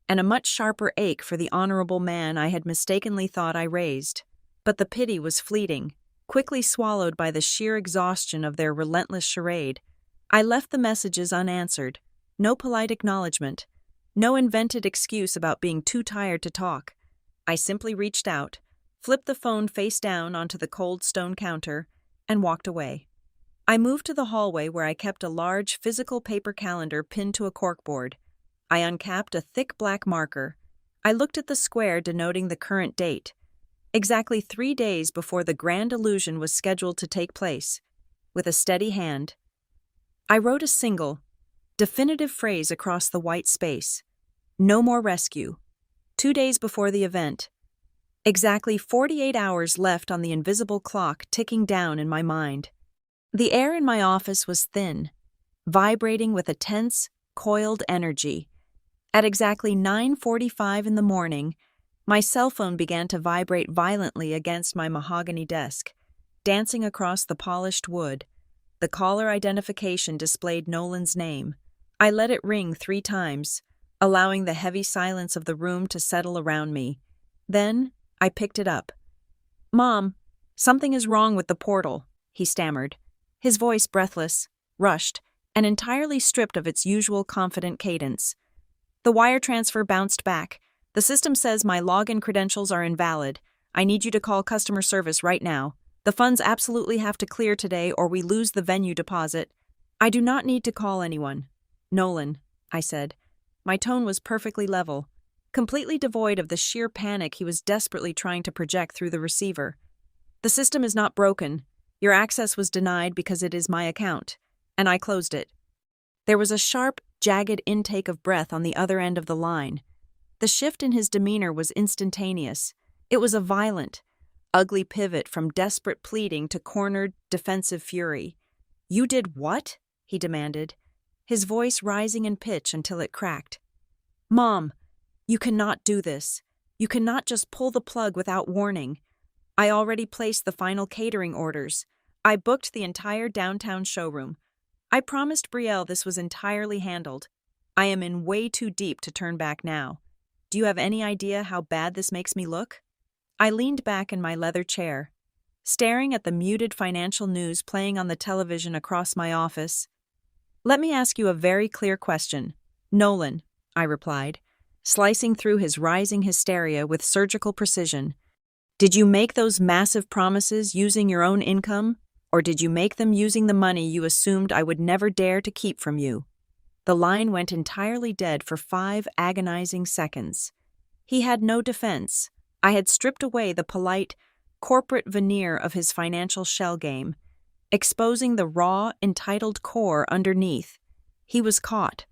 and a much sharper ache for the honorable man I had mistakenly thought I raised. But the pity was fleeting, quickly swallowed by the sheer exhaustion of their relentless charade. I left the messages unanswered. No polite acknowledgement. No invented excuse about being too tired to talk. I simply reached out, flipped the phone face down onto the cold stone counter, and walked away. I moved to the hallway where I kept a large physical paper calendar pinned to a corkboard. I uncapped a thick black marker. I looked at the square denoting the current date, exactly 3 days before the grand illusion was scheduled to take place. With a steady hand, I wrote a single, definitive phrase across the white space. No more rescue. 2 days before the event. Exactly 48 hours left on the invisible clock ticking down in my mind. The air in my office was thin, vibrating with a tense, coiled energy. At exactly 9:45 in the morning, my cell phone began to vibrate violently against my mahogany desk, dancing across the polished wood. The caller identification displayed Nolan's name. I let it ring 3 times, allowing the heavy silence of the room to settle around me. Then, I picked it up. "Mom, something is wrong with the portal," he stammered, his voice breathless, rushed, and entirely stripped of its usual confident cadence. "The wire transfer bounced back. The system says my login credentials are invalid. I need you to call customer service right now. The funds absolutely have to clear today or we lose the venue deposit." "I do not need to call anyone, Nolan," I said. My tone was perfectly level, completely devoid of the sheer panic he was desperately trying to project through the receiver. "The system is not broken. Your access was denied because it is my account, and I closed it." There was a sharp, jagged intake of breath on the other end of the line. The shift in his demeanor was instantaneous. It was a violent, ugly pivot from desperate pleading to cornered, defensive fury. "You did what?" he demanded, his voice rising in pitch until it cracked. "Mom, you cannot do this. You cannot just pull the plug without warning. I already placed the final catering orders. I booked the entire downtown showroom. I promised Brielle this was entirely handled. I am in way too deep to turn back now. Do you have any idea how bad this makes me look?" I leaned back in my leather chair, staring at the muted financial news playing on the television across my office. "Let me ask you a very clear question, Nolan," I replied, slicing through his rising hysteria with surgical precision. "Did you make those massive promises using your own income, or did you make them using the money you assumed I would never dare to keep from you?" The line went entirely dead for 5 agonizing seconds. He had no defense. I had stripped away the polite, corporate veneer of his financial shell game, exposing the raw, entitled core underneath. He was caught.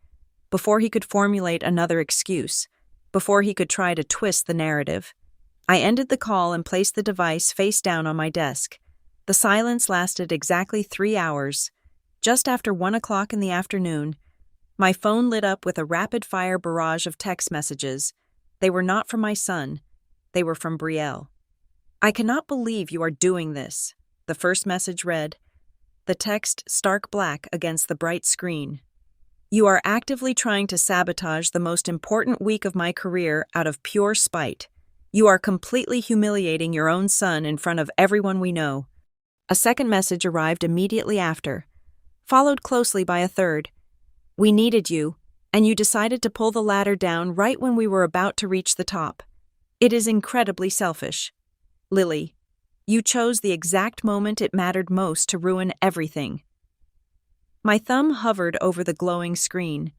Before he could formulate another excuse, before he could try to twist the narrative, I ended the call and placed the device face down on my desk. The silence lasted exactly 3 hours. Just after 1 o'clock in the afternoon, my phone lit up with a rapid-fire barrage of text messages. They were not from my son. They were from Brielle. "I cannot believe you are doing this," the first message read, the text stark black against the bright screen. "You are actively trying to sabotage the most important week of my career out of pure spite. You are completely humiliating your own son in front of everyone we know." A second message arrived immediately after, followed closely by a third. "We needed you, and you decided to pull the ladder down right when we were about to reach the top. It is incredibly selfish. Lily, you chose the exact moment it mattered most to ruin everything." My thumb hovered over the glowing screen.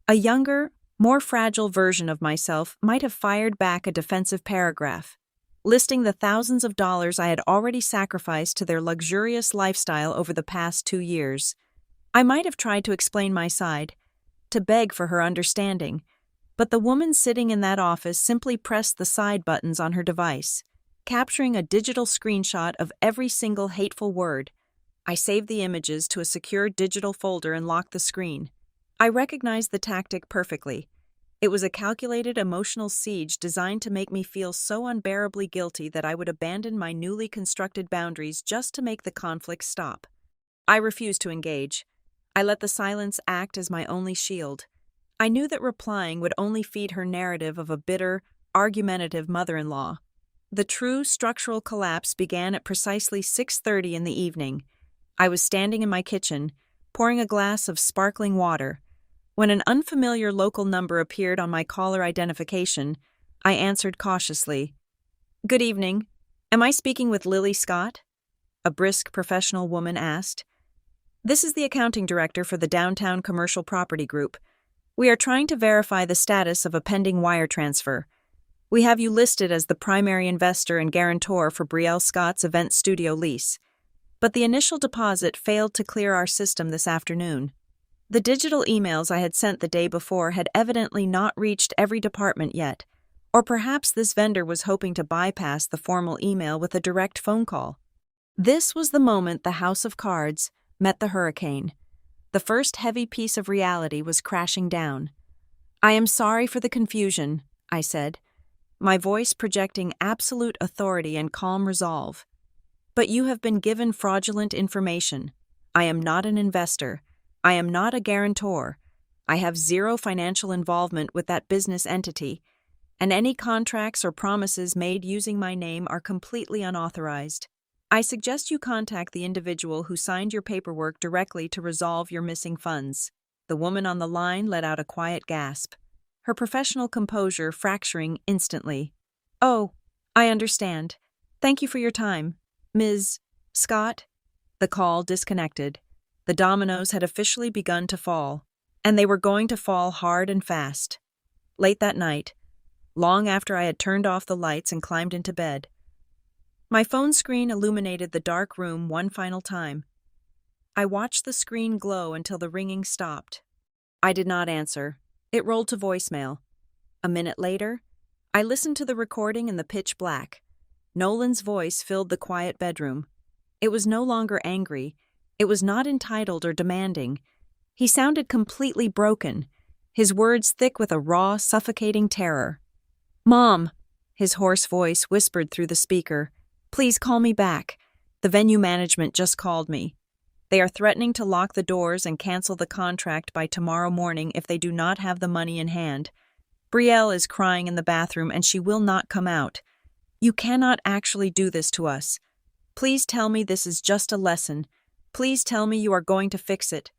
A younger, more fragile version of myself might have fired back a defensive paragraph, listing the thousands of dollars I had already sacrificed to their luxurious lifestyle over the past 2 years. I might have tried to explain my side, to beg for her understanding, but the woman sitting in that office simply pressed the side buttons on her device, capturing a digital screenshot of every single hateful word. I saved the images to a secure digital folder and locked the screen. I recognized the tactic perfectly. It was a calculated emotional siege designed to make me feel so unbearably guilty that I would abandon my newly constructed boundaries just to make the conflict stop. I refused to engage. I let the silence act as my only shield. I knew that replying would only feed her narrative of a bitter, argumentative mother-in-law. The true structural collapse began at precisely 6:30 in the evening. I was standing in my kitchen, pouring a glass of sparkling water. When an unfamiliar local number appeared on my caller identification, I answered cautiously. "Good evening. Am I speaking with Lily Scott?" a brisk professional woman asked. "This is the accounting director for the Downtown Commercial Property Group. We are trying to verify the status of a pending wire transfer. We have you listed as the primary investor and guarantor for Brielle Scott's event studio lease. But the initial deposit failed to clear our system this afternoon. The digital emails I had sent the day before had evidently not reached every department yet, or perhaps this vendor was hoping to bypass the formal email with a direct phone call. This was the moment the house of cards met the hurricane. The first heavy piece of reality was crashing down. "I am sorry for the confusion," I said, my voice projecting absolute authority and calm resolve. "But you have been given fraudulent information. I am not an investor. I am not a guarantor. I have zero financial involvement with that business entity, and any contracts or promises made using my name are completely unauthorized. I suggest you contact the individual who signed your paperwork directly to resolve your missing funds." The woman on the line let out a quiet gasp, her professional composure fracturing instantly. "Oh, I understand. Thank you for your time, Ms. Scott." The call disconnected. The dominoes had officially begun to fall, and they were going to fall hard and fast. Late that night, long after I had turned off the lights and climbed into bed, my phone screen illuminated the dark room one final time. I watched the screen glow until the ringing stopped. I did not answer. It rolled to voicemail. A minute later, I listened to the recording in the pitch black. Nolan's voice filled the quiet bedroom. It was no longer angry. It was not entitled or demanding. He sounded completely broken, his words thick with a raw, suffocating terror. "Mom," his hoarse voice whispered through the speaker, "please call me back. The venue management just called me. They are threatening to lock the doors and cancel the contract by tomorrow morning if they do not have the money in hand. Brielle is crying in the bathroom and she will not come out. You cannot actually do this to us. Please tell me this is just a lesson. Please tell me you are going to fix it."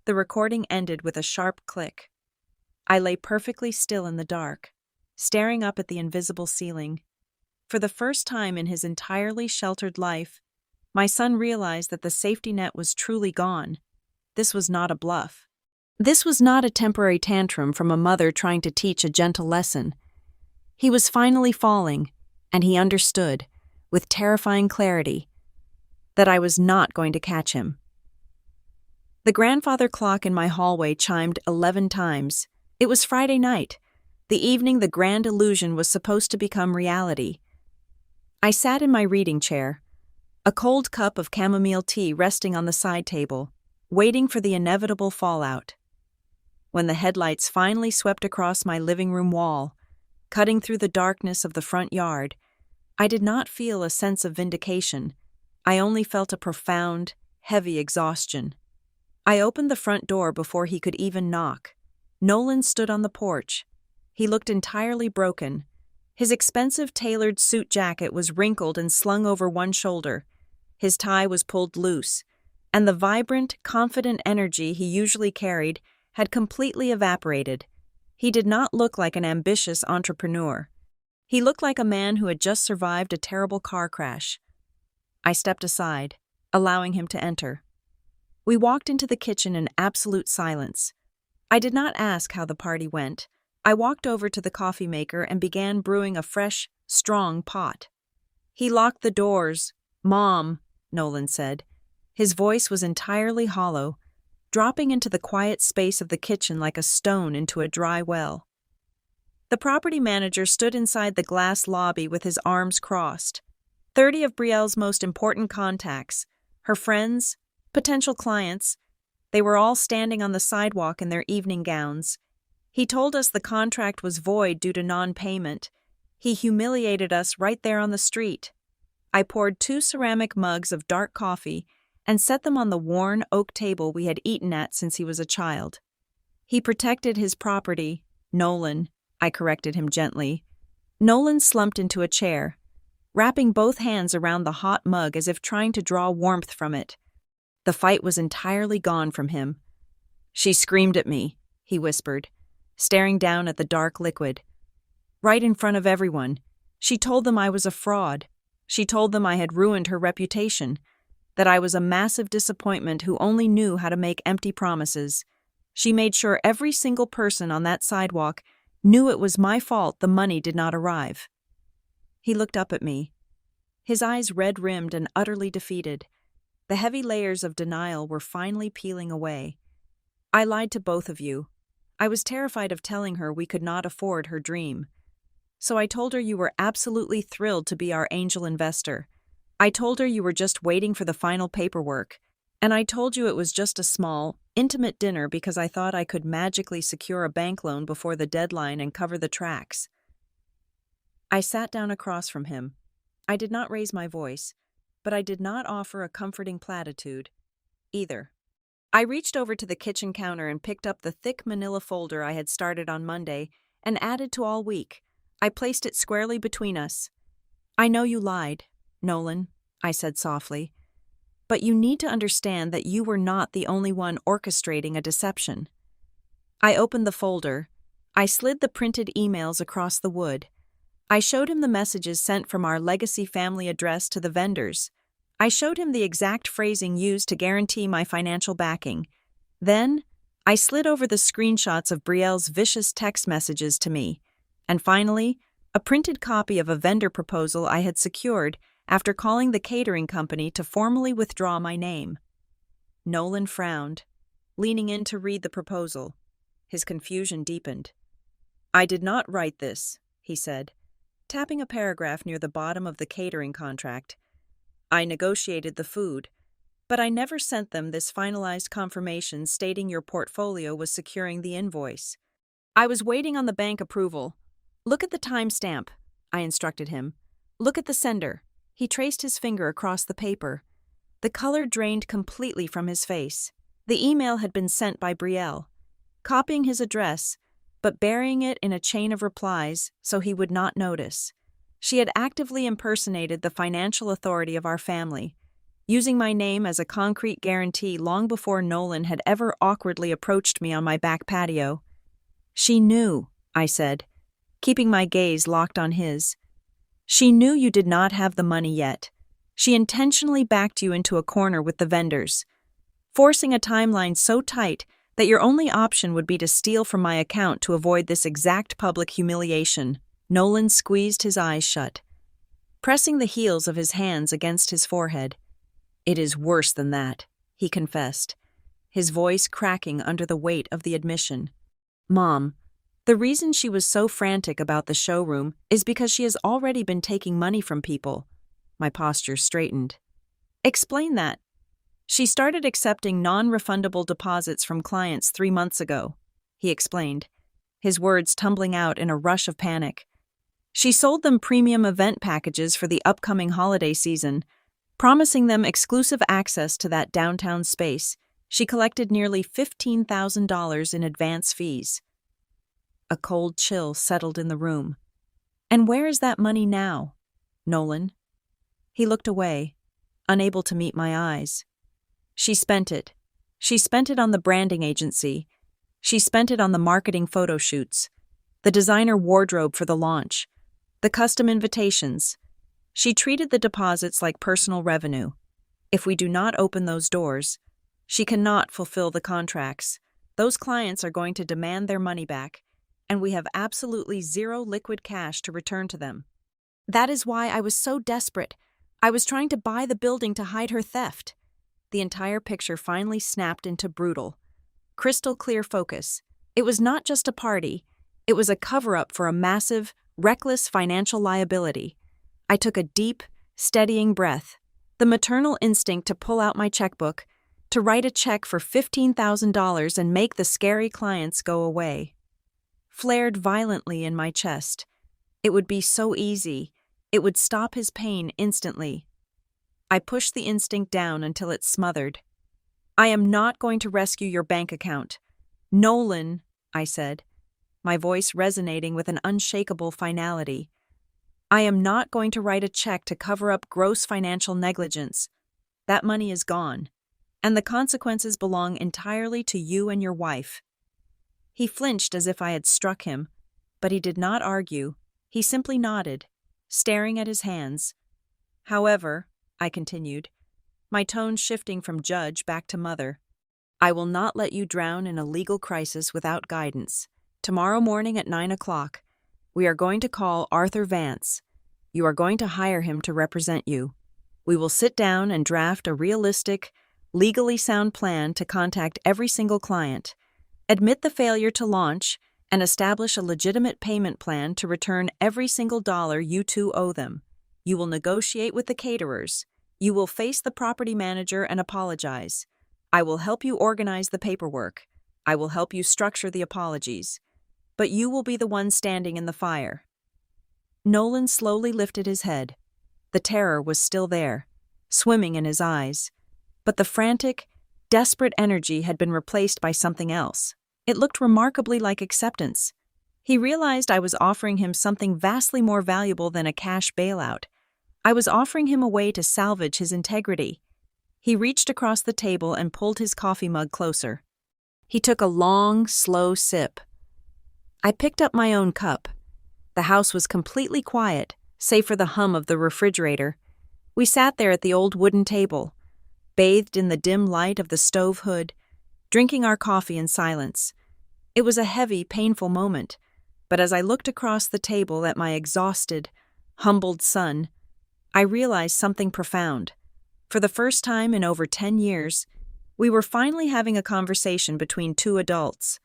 The recording ended with a sharp click. I lay perfectly still in the dark, staring up at the invisible ceiling. For the first time in his entirely sheltered life, my son realized that the safety net was truly gone. This was not a bluff. This was not a temporary tantrum from a mother trying to teach a gentle lesson. He was finally falling, and he understood, with terrifying clarity, that I was not going to catch him. The grandfather clock in my hallway chimed 11 times. It was Friday night, the evening the grand illusion was supposed to become reality. I sat in my reading chair, a cold cup of chamomile tea resting on the side table, waiting for the inevitable fallout. When the headlights finally swept across my living room wall, cutting through the darkness of the front yard, I did not feel a sense of vindication. I only felt a profound, heavy exhaustion. I opened the front door before he could even knock. Nolan stood on the porch. He looked entirely broken. His expensive tailored suit jacket was wrinkled and slung over one shoulder. His tie was pulled loose, and the vibrant, confident energy he usually carried had completely evaporated. He did not look like an ambitious entrepreneur. He looked like a man who had just survived a terrible car crash. I stepped aside, allowing him to enter. We walked into the kitchen in absolute silence. I did not ask how the party went. I walked over to the coffee maker and began brewing a fresh, strong pot. He locked the doors. "Mom," Nolan said. His voice was entirely hollow, dropping into the quiet space of the kitchen like a stone into a dry well. The property manager stood inside the glass lobby with his arms crossed. 30 of Brielle's most important contacts, her friends, potential clients, they were all standing on the sidewalk in their evening gowns. He told us the contract was void due to non-payment. He humiliated us right there on the street. I poured 2 ceramic mugs of dark coffee and set them on the worn oak table we had eaten at since he was a child. He protected his property. Nolan, I corrected him gently. Nolan slumped into a chair, wrapping both hands around the hot mug as if trying to draw warmth from it. The fight was entirely gone from him. "She screamed at me," he whispered, staring down at the dark liquid. "Right in front of everyone. She told them I was a fraud. She told them I had ruined her reputation, that I was a massive disappointment who only knew how to make empty promises. She made sure every single person on that sidewalk knew it was my fault the money did not arrive. He looked up at me, his eyes red-rimmed and utterly defeated. The heavy layers of denial were finally peeling away. I lied to both of you. I was terrified of telling her we could not afford her dream. So I told her you were absolutely thrilled to be our angel investor. I told her you were just waiting for the final paperwork. And I told you it was just a small, intimate dinner because I thought I could magically secure a bank loan before the deadline and cover the tracks. I sat down across from him. I did not raise my voice, but I did not offer a comforting platitude either. I reached over to the kitchen counter and picked up the thick manila folder I had started on Monday and added to all week. I placed it squarely between us. I know you lied, Nolan, I said softly. But you need to understand that you were not the only one orchestrating a deception. I opened the folder. I slid the printed emails across the wood. I showed him the messages sent from our legacy family address to the vendors. I showed him the exact phrasing used to guarantee my financial backing. Then, I slid over the screenshots of Brielle's vicious text messages to me. And finally, a printed copy of a vendor proposal I had secured after calling the catering company to formally withdraw my name. Nolan frowned, leaning in to read the proposal. His confusion deepened. I did not write this, he said, tapping a paragraph near the bottom of the catering contract. I negotiated the food, but I never sent them this finalized confirmation stating your portfolio was securing the invoice. I was waiting on the bank approval. Look at the timestamp, I instructed him. Look at the sender. He traced his finger across the paper. The color drained completely from his face. The email had been sent by Brielle, copying his address, but burying it in a chain of replies so he would not notice. She had actively impersonated the financial authority of our family, using my name as a concrete guarantee long before Nolan had ever awkwardly approached me on my back patio. She knew, I said, keeping my gaze locked on his. She knew you did not have the money yet. She intentionally backed you into a corner with the vendors, forcing a timeline so tight that your only option would be to steal from my account to avoid this exact public humiliation. Nolan squeezed his eyes shut, pressing the heels of his hands against his forehead. It is worse than that, he confessed, his voice cracking under the weight of the admission. Mom, the reason she was so frantic about the showroom is because she has already been taking money from people. My posture straightened. Explain that. She started accepting non-refundable deposits from clients 3 months ago, he explained, his words tumbling out in a rush of panic. She sold them premium event packages for the upcoming holiday season, promising them exclusive access to that downtown space. She collected nearly $15,000 in advance fees. A cold chill settled in the room. And where is that money now, Nolan? He looked away, unable to meet my eyes. She spent it. She spent it on the branding agency. She spent it on the marketing photo shoots, the designer wardrobe for the launch, the custom invitations. She treated the deposits like personal revenue. If we do not open those doors, she cannot fulfill the contracts. Those clients are going to demand their money back, and we have absolutely zero liquid cash to return to them. That is why I was so desperate. I was trying to buy the building to hide her theft. The entire picture finally snapped into brutal, crystal clear focus. It was not just a party. It was a cover-up for a massive, reckless financial liability. I took a deep, steadying breath, the maternal instinct to pull out my checkbook, to write a check for $15,000 and make the scary clients go away, flared violently in my chest. It would be so easy. It would stop his pain instantly. I pushed the instinct down until it smothered. I am not going to rescue your bank account. Nolan, I said, my voice resonating with an unshakable finality. I am not going to write a check to cover up gross financial negligence. That money is gone, and the consequences belong entirely to you and your wife. He flinched as if I had struck him, but he did not argue. He simply nodded, staring at his hands. However, I continued, my tone shifting from judge back to mother, I will not let you drown in a legal crisis without guidance. Tomorrow morning at 9 o'clock, we are going to call Arthur Vance. You are going to hire him to represent you. We will sit down and draft a realistic, legally sound plan to contact every single client, admit the failure to launch, and establish a legitimate payment plan to return every single dollar you two owe them. You will negotiate with the caterers. You will face the property manager and apologize. I will help you organize the paperwork. I will help you structure the apologies. But you will be the one standing in the fire. Nolan slowly lifted his head. The terror was still there, swimming in his eyes. But the frantic, desperate energy had been replaced by something else. It looked remarkably like acceptance. He realized I was offering him something vastly more valuable than a cash bailout. I was offering him a way to salvage his integrity. He reached across the table and pulled his coffee mug closer. He took a long, slow sip. I picked up my own cup. The house was completely quiet, save for the hum of the refrigerator. We sat there at the old wooden table, bathed in the dim light of the stove hood, drinking our coffee in silence. It was a heavy, painful moment, but as I looked across the table at my exhausted, humbled son, I realized something profound. For the first time in over 10 years, we were finally having a conversation between two adults.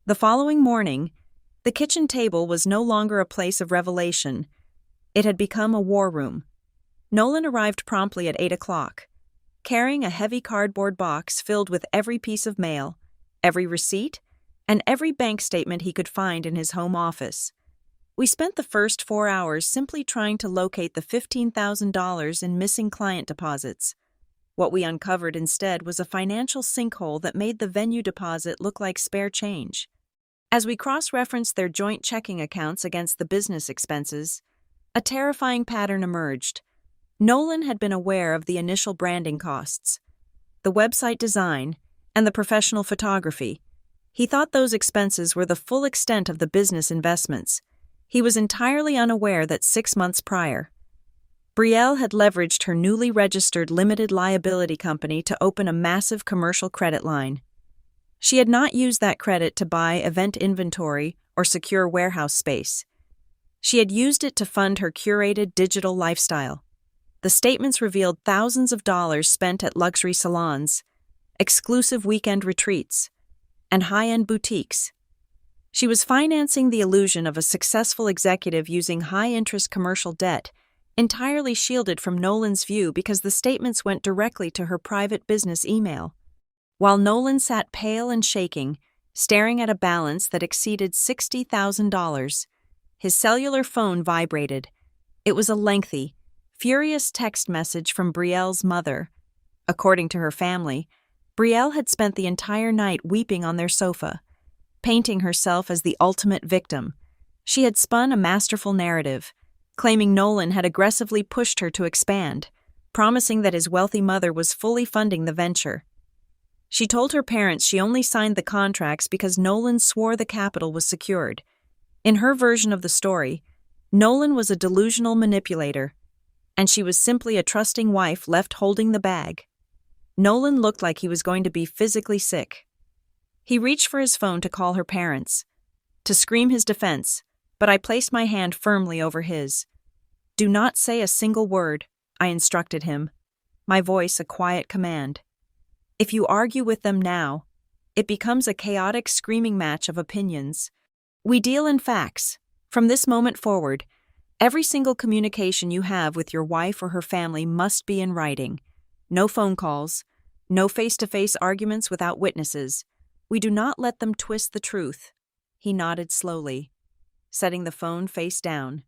The following morning, the kitchen table was no longer a place of revelation. It had become a war room. Nolan arrived promptly at 8 o'clock, carrying a heavy cardboard box filled with every piece of mail, every receipt, and every bank statement he could find in his home office. We spent the first 4 hours simply trying to locate the $15,000 in missing client deposits. What we uncovered instead was a financial sinkhole that made the venue deposit look like spare change. As we cross-referenced their joint checking accounts against the business expenses, a terrifying pattern emerged. Nolan had been aware of the initial branding costs, the website design, and the professional photography. He thought those expenses were the full extent of the business investments. He was entirely unaware that 6 months prior, Brielle had leveraged her newly registered limited liability company to open a massive commercial credit line. She had not used that credit to buy event inventory or secure warehouse space. She had used it to fund her curated digital lifestyle. The statements revealed thousands of dollars spent at luxury salons, exclusive weekend retreats, and high-end boutiques. She was financing the illusion of a successful executive using high-interest commercial debt, entirely shielded from Nolan's view because the statements went directly to her private business email. While Nolan sat pale and shaking, staring at a balance that exceeded $60,000, his cellular phone vibrated. It was a lengthy, furious text message from Brielle's mother. According to her family, Brielle had spent the entire night weeping on their sofa, painting herself as the ultimate victim. She had spun a masterful narrative, claiming Nolan had aggressively pushed her to expand, promising that his wealthy mother was fully funding the venture. She told her parents she only signed the contracts because Nolan swore the capital was secured. In her version of the story, Nolan was a delusional manipulator, and she was simply a trusting wife left holding the bag. Nolan looked like he was going to be physically sick. He reached for his phone to call her parents, to scream his defense, but I placed my hand firmly over his. "Do not say a single word," I instructed him, my voice a quiet command. "If you argue with them now, it becomes a chaotic screaming match of opinions. We deal in facts. From this moment forward, every single communication you have with your wife or her family must be in writing. No phone calls, no face-to-face arguments without witnesses. We do not let them twist the truth." He nodded slowly, setting the phone face down.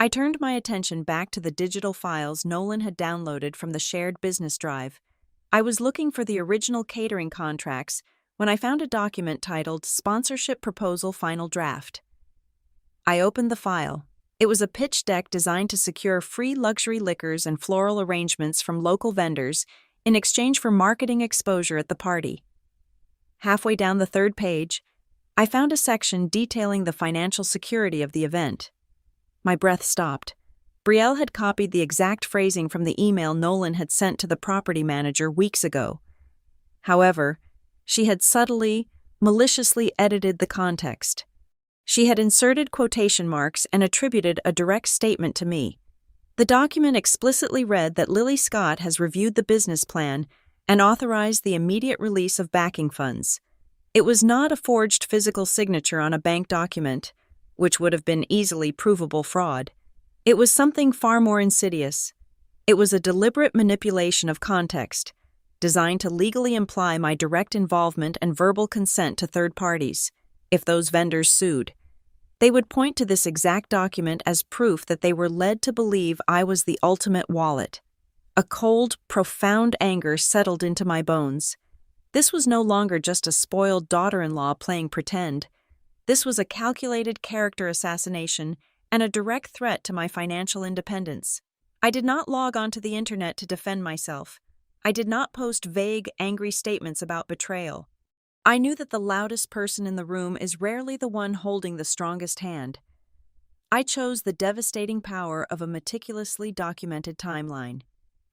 I turned my attention back to the digital files Nolan had downloaded from the shared business drive. I was looking for the original catering contracts when I found a document titled Sponsorship Proposal Final Draft. I opened the file. It was a pitch deck designed to secure free luxury liquors and floral arrangements from local vendors in exchange for marketing exposure at the party. Halfway down the third page, I found a section detailing the financial security of the event. My breath stopped. Brielle had copied the exact phrasing from the email Nolan had sent to the property manager weeks ago. However, She had subtly, maliciously edited the context. She had inserted quotation marks and attributed a direct statement to me. The document explicitly read that Lily Scott has reviewed the business plan and authorized the immediate release of backing funds. It was not a forged physical signature on a bank document, which would have been easily provable fraud. It was something far more insidious. It was a deliberate manipulation of context, designed to legally imply my direct involvement and verbal consent to third parties, if those vendors sued. They would point to this exact document as proof that they were led to believe I was the ultimate wallet. A cold, profound anger settled into my bones. This was no longer just a spoiled daughter-in-law playing pretend. This was a calculated character assassination and a direct threat to my financial independence. I did not log onto the internet to defend myself. I did not post vague, angry statements about betrayal. I knew that the loudest person in the room is rarely the one holding the strongest hand. I chose the devastating power of a meticulously documented timeline.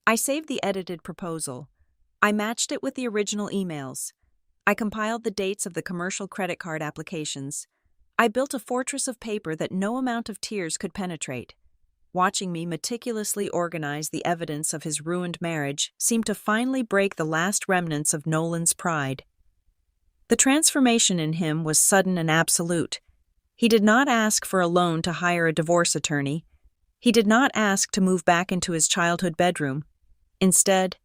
I saved the edited proposal. I matched it with the original emails. I compiled the dates of the commercial credit card applications. I built a fortress of paper that no amount of tears could penetrate. Watching me meticulously organize the evidence of his ruined marriage seemed to finally break the last remnants of Nolan's pride. The transformation in him was sudden and absolute. He did not ask for a loan to hire a divorce attorney. He did not ask to move back into his childhood bedroom. Instead,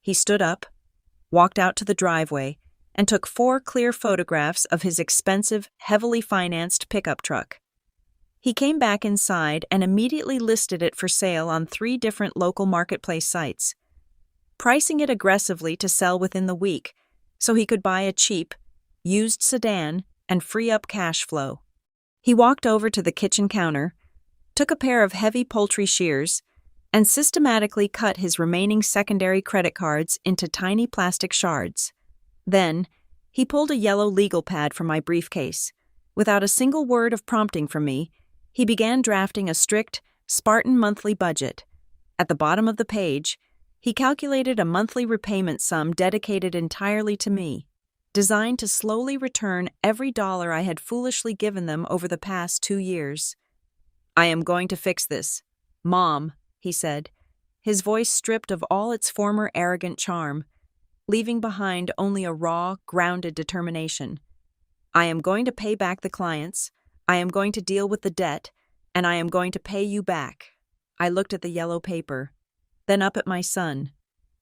he stood up, walked out to the driveway, and took 4 clear photographs of his expensive, heavily financed pickup truck. He came back inside and immediately listed it for sale on 3 different local marketplace sites, pricing it aggressively to sell within the week so he could buy a cheap, used sedan and free up cash flow. He walked over to the kitchen counter, took a pair of heavy poultry shears, and systematically cut his remaining secondary credit cards into tiny plastic shards. Then, he pulled a yellow legal pad from my briefcase. Without a single word of prompting from me, he began drafting a strict, Spartan monthly budget. At the bottom of the page, he calculated a monthly repayment sum dedicated entirely to me, designed to slowly return every dollar I had foolishly given them over the past 2 years. "I am going to fix this, Mom," he said, his voice stripped of all its former arrogant charm, leaving behind only a raw, grounded determination. "I am going to pay back the clients, I am going to deal with the debt, and I am going to pay you back." I looked at the yellow paper, then up at my son.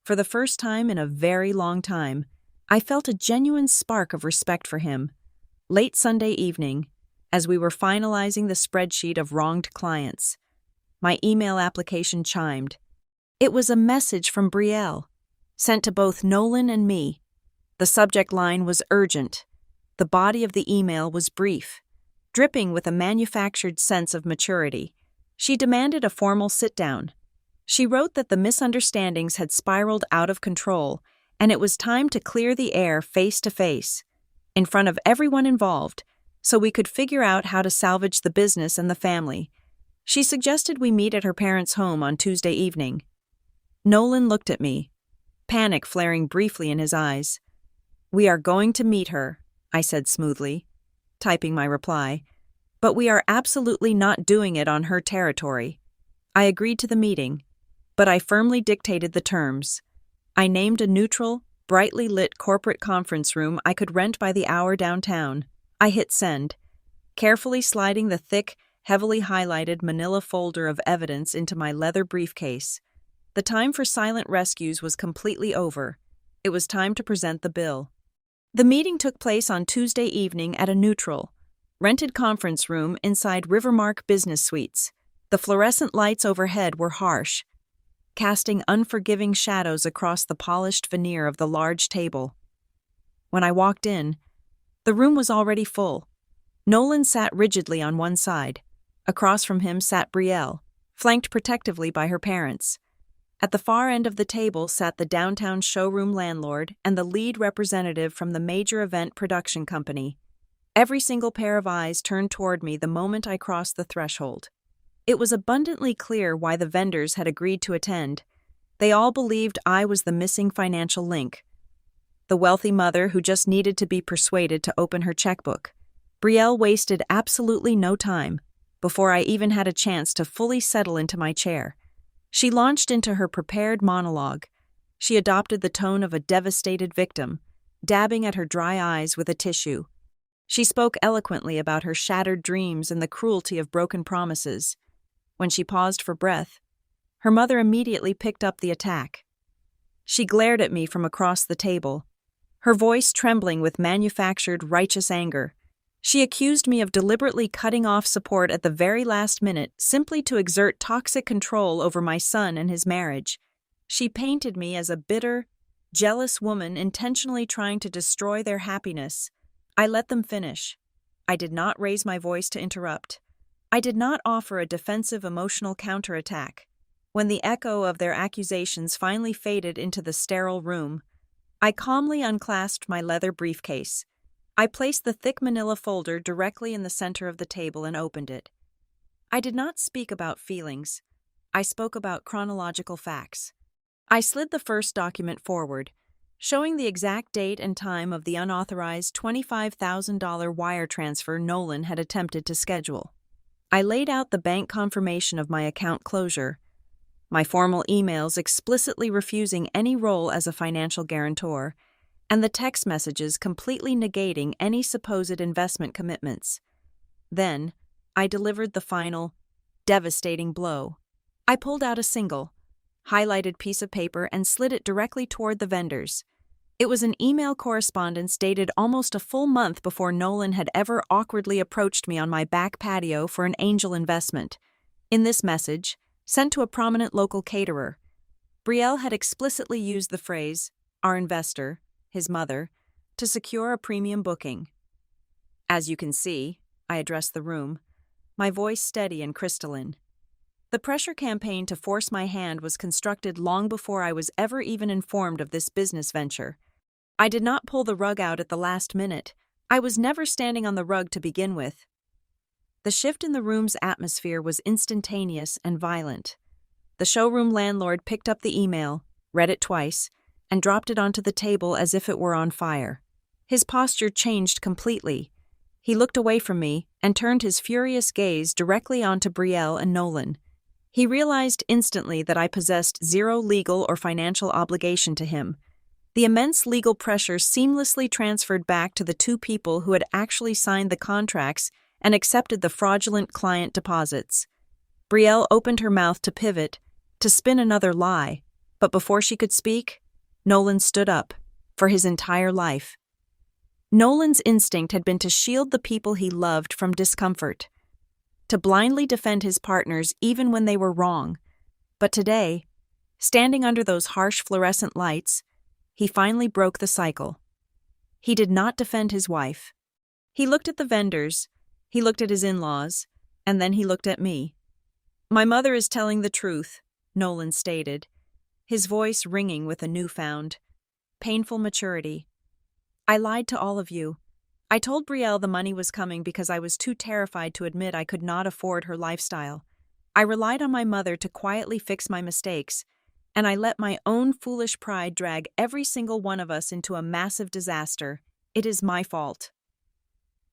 For the first time in a very long time, I felt a genuine spark of respect for him. Late Sunday evening, as we were finalizing the spreadsheet of wronged clients, my email application chimed. It was a message from Brielle, sent to both Nolan and me. The subject line was urgent. The body of the email was brief, dripping with a manufactured sense of maturity. She demanded a formal sit-down. She wrote that the misunderstandings had spiraled out of control, and it was time to clear the air face to face, in front of everyone involved, so we could figure out how to salvage the business and the family. She suggested we meet at her parents' home on Tuesday evening. Nolan looked at me, panic flaring briefly in his eyes. "We are going to meet her," I said smoothly, typing my reply, "but we are absolutely not doing it on her territory." I agreed to the meeting, but I firmly dictated the terms. I named a neutral, brightly lit corporate conference room I could rent by the hour downtown. I hit send, carefully sliding the thick, heavily highlighted manila folder of evidence into my leather briefcase. The time for silent rescues was completely over. It was time to present the bill. The meeting took place on Tuesday evening at a neutral, rented conference room inside Rivermark Business Suites. The fluorescent lights overhead were harsh, casting unforgiving shadows across the polished veneer of the large table. When I walked in, the room was already full. Nolan sat rigidly on one side. Across from him sat Brielle, flanked protectively by her parents. At the far end of the table sat the downtown showroom landlord and the lead representative from the major event production company. Every single pair of eyes turned toward me the moment I crossed the threshold. It was abundantly clear why the vendors had agreed to attend. They all believed I was the missing financial link. the wealthy mother who just needed to be persuaded to open her checkbook. Brielle wasted absolutely no time. Before I even had a chance to fully settle into my chair, she launched into her prepared monologue. She adopted the tone of a devastated victim, dabbing at her dry eyes with a tissue. She spoke eloquently about her shattered dreams and the cruelty of broken promises. When she paused for breath, her mother immediately picked up the attack. She glared at me from across the table, her voice trembling with manufactured righteous anger. She accused me of deliberately cutting off support at the very last minute simply to exert toxic control over my son and his marriage. She painted me as a bitter, jealous woman intentionally trying to destroy their happiness. I let them finish. I did not raise my voice to interrupt. I did not offer a defensive emotional counterattack. When the echo of their accusations finally faded into the sterile room, I calmly unclasped my leather briefcase. I placed the thick manila folder directly in the center of the table and opened it. I did not speak about feelings. I spoke about chronological facts. I slid the first document forward, showing the exact date and time of the unauthorized $25,000 wire transfer Nolan had attempted to schedule. I laid out the bank confirmation of my account closure, my formal emails explicitly refusing any role as a financial guarantor, and the text messages completely negating any supposed investment commitments. Then, I delivered the final, devastating blow. I pulled out a single, highlighted piece of paper and slid it directly toward the vendors. It was an email correspondence dated almost a full month before Nolan had ever awkwardly approached me on my back patio for an angel investment. In this message, sent to a prominent local caterer, Brielle had explicitly used the phrase, "our investor," his mother, to secure a premium booking. As you can see, I addressed the room, my voice steady and crystalline. The pressure campaign to force my hand was constructed long before I was ever even informed of this business venture. I did not pull the rug out at the last minute. I was never standing on the rug to begin with. The shift in the room's atmosphere was instantaneous and violent. The showroom landlord picked up the email, read it twice, and dropped it onto the table as if it were on fire. His posture changed completely. He looked away from me and turned his furious gaze directly onto Brielle and Nolan. He realized instantly that I possessed zero legal or financial obligation to him. The immense legal pressure seamlessly transferred back to the two people who had actually signed the contracts and accepted the fraudulent client deposits. Brielle opened her mouth to pivot, to spin another lie, but before she could speak, Nolan stood up, for his entire life. Nolan's instinct had been to shield the people he loved from discomfort, to blindly defend his partners even when they were wrong. But today, standing under those harsh fluorescent lights, he finally broke the cycle. He did not defend his wife. He looked at the vendors, he looked at his in-laws, and then he looked at me. "My mother is telling the truth," Nolan stated, his voice ringing with a newfound, painful maturity. "I lied to all of you. I told Brielle the money was coming because I was too terrified to admit I could not afford her lifestyle. I relied on my mother to quietly fix my mistakes, and I let my own foolish pride drag every single one of us into a massive disaster. It is my fault."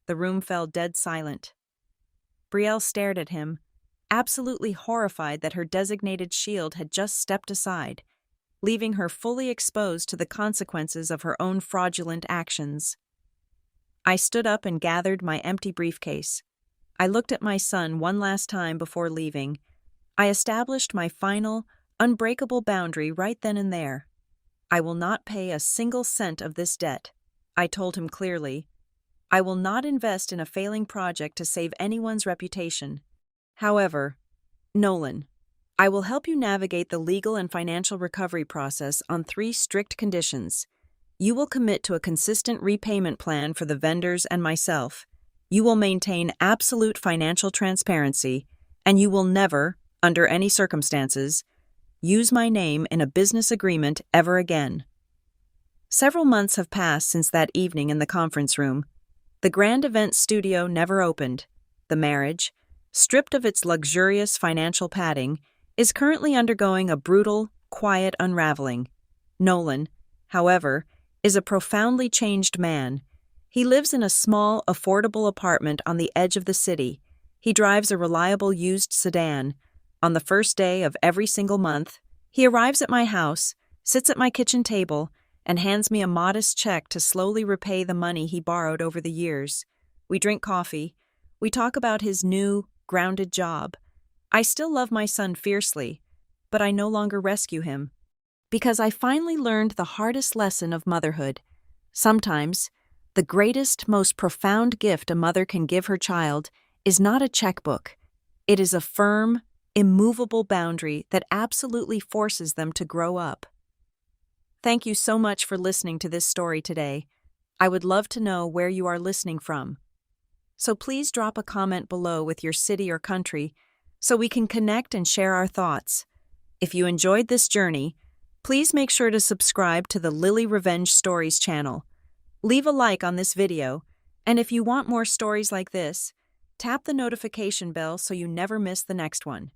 The room fell dead silent. Brielle stared at him, absolutely horrified that her designated shield had just stepped aside, leaving her fully exposed to the consequences of her own fraudulent actions. I stood up and gathered my empty briefcase. I looked at my son one last time before leaving. I established my final, unbreakable boundary right then and there. "I will not pay a single cent of this debt," I told him clearly. "I will not invest in a failing project to save anyone's reputation. However, Nolan, I will help you navigate the legal and financial recovery process on 3 strict conditions. You will commit to a consistent repayment plan for the vendors and myself. You will maintain absolute financial transparency, and you will never, under any circumstances, use my name in a business agreement ever again." Several months have passed since that evening in the conference room. The grand event studio never opened. The marriage, stripped of its luxurious financial padding, is currently undergoing a brutal, quiet unraveling. Nolan, however, is a profoundly changed man. He lives in a small, affordable apartment on the edge of the city. He drives a reliable used sedan. On the first day of every single month, he arrives at my house, sits at my kitchen table, and hands me a modest check to slowly repay the money he borrowed over the years. We drink coffee. We talk about his new, grounded job. I still love my son fiercely, but I no longer rescue him. Because I finally learned the hardest lesson of motherhood. Sometimes, the greatest, most profound gift a mother can give her child is not a checkbook. It is a firm, immovable boundary that absolutely forces them to grow up. Thank you so much for listening to this story today. I would love to know where you are listening from. So please drop a comment below with your city or country so we can connect and share our thoughts. If you enjoyed this journey, please make sure to subscribe to the Lily Revenge Stories channel. Leave a like on this video, and if you want more stories like this, tap the notification bell so you never miss the next one.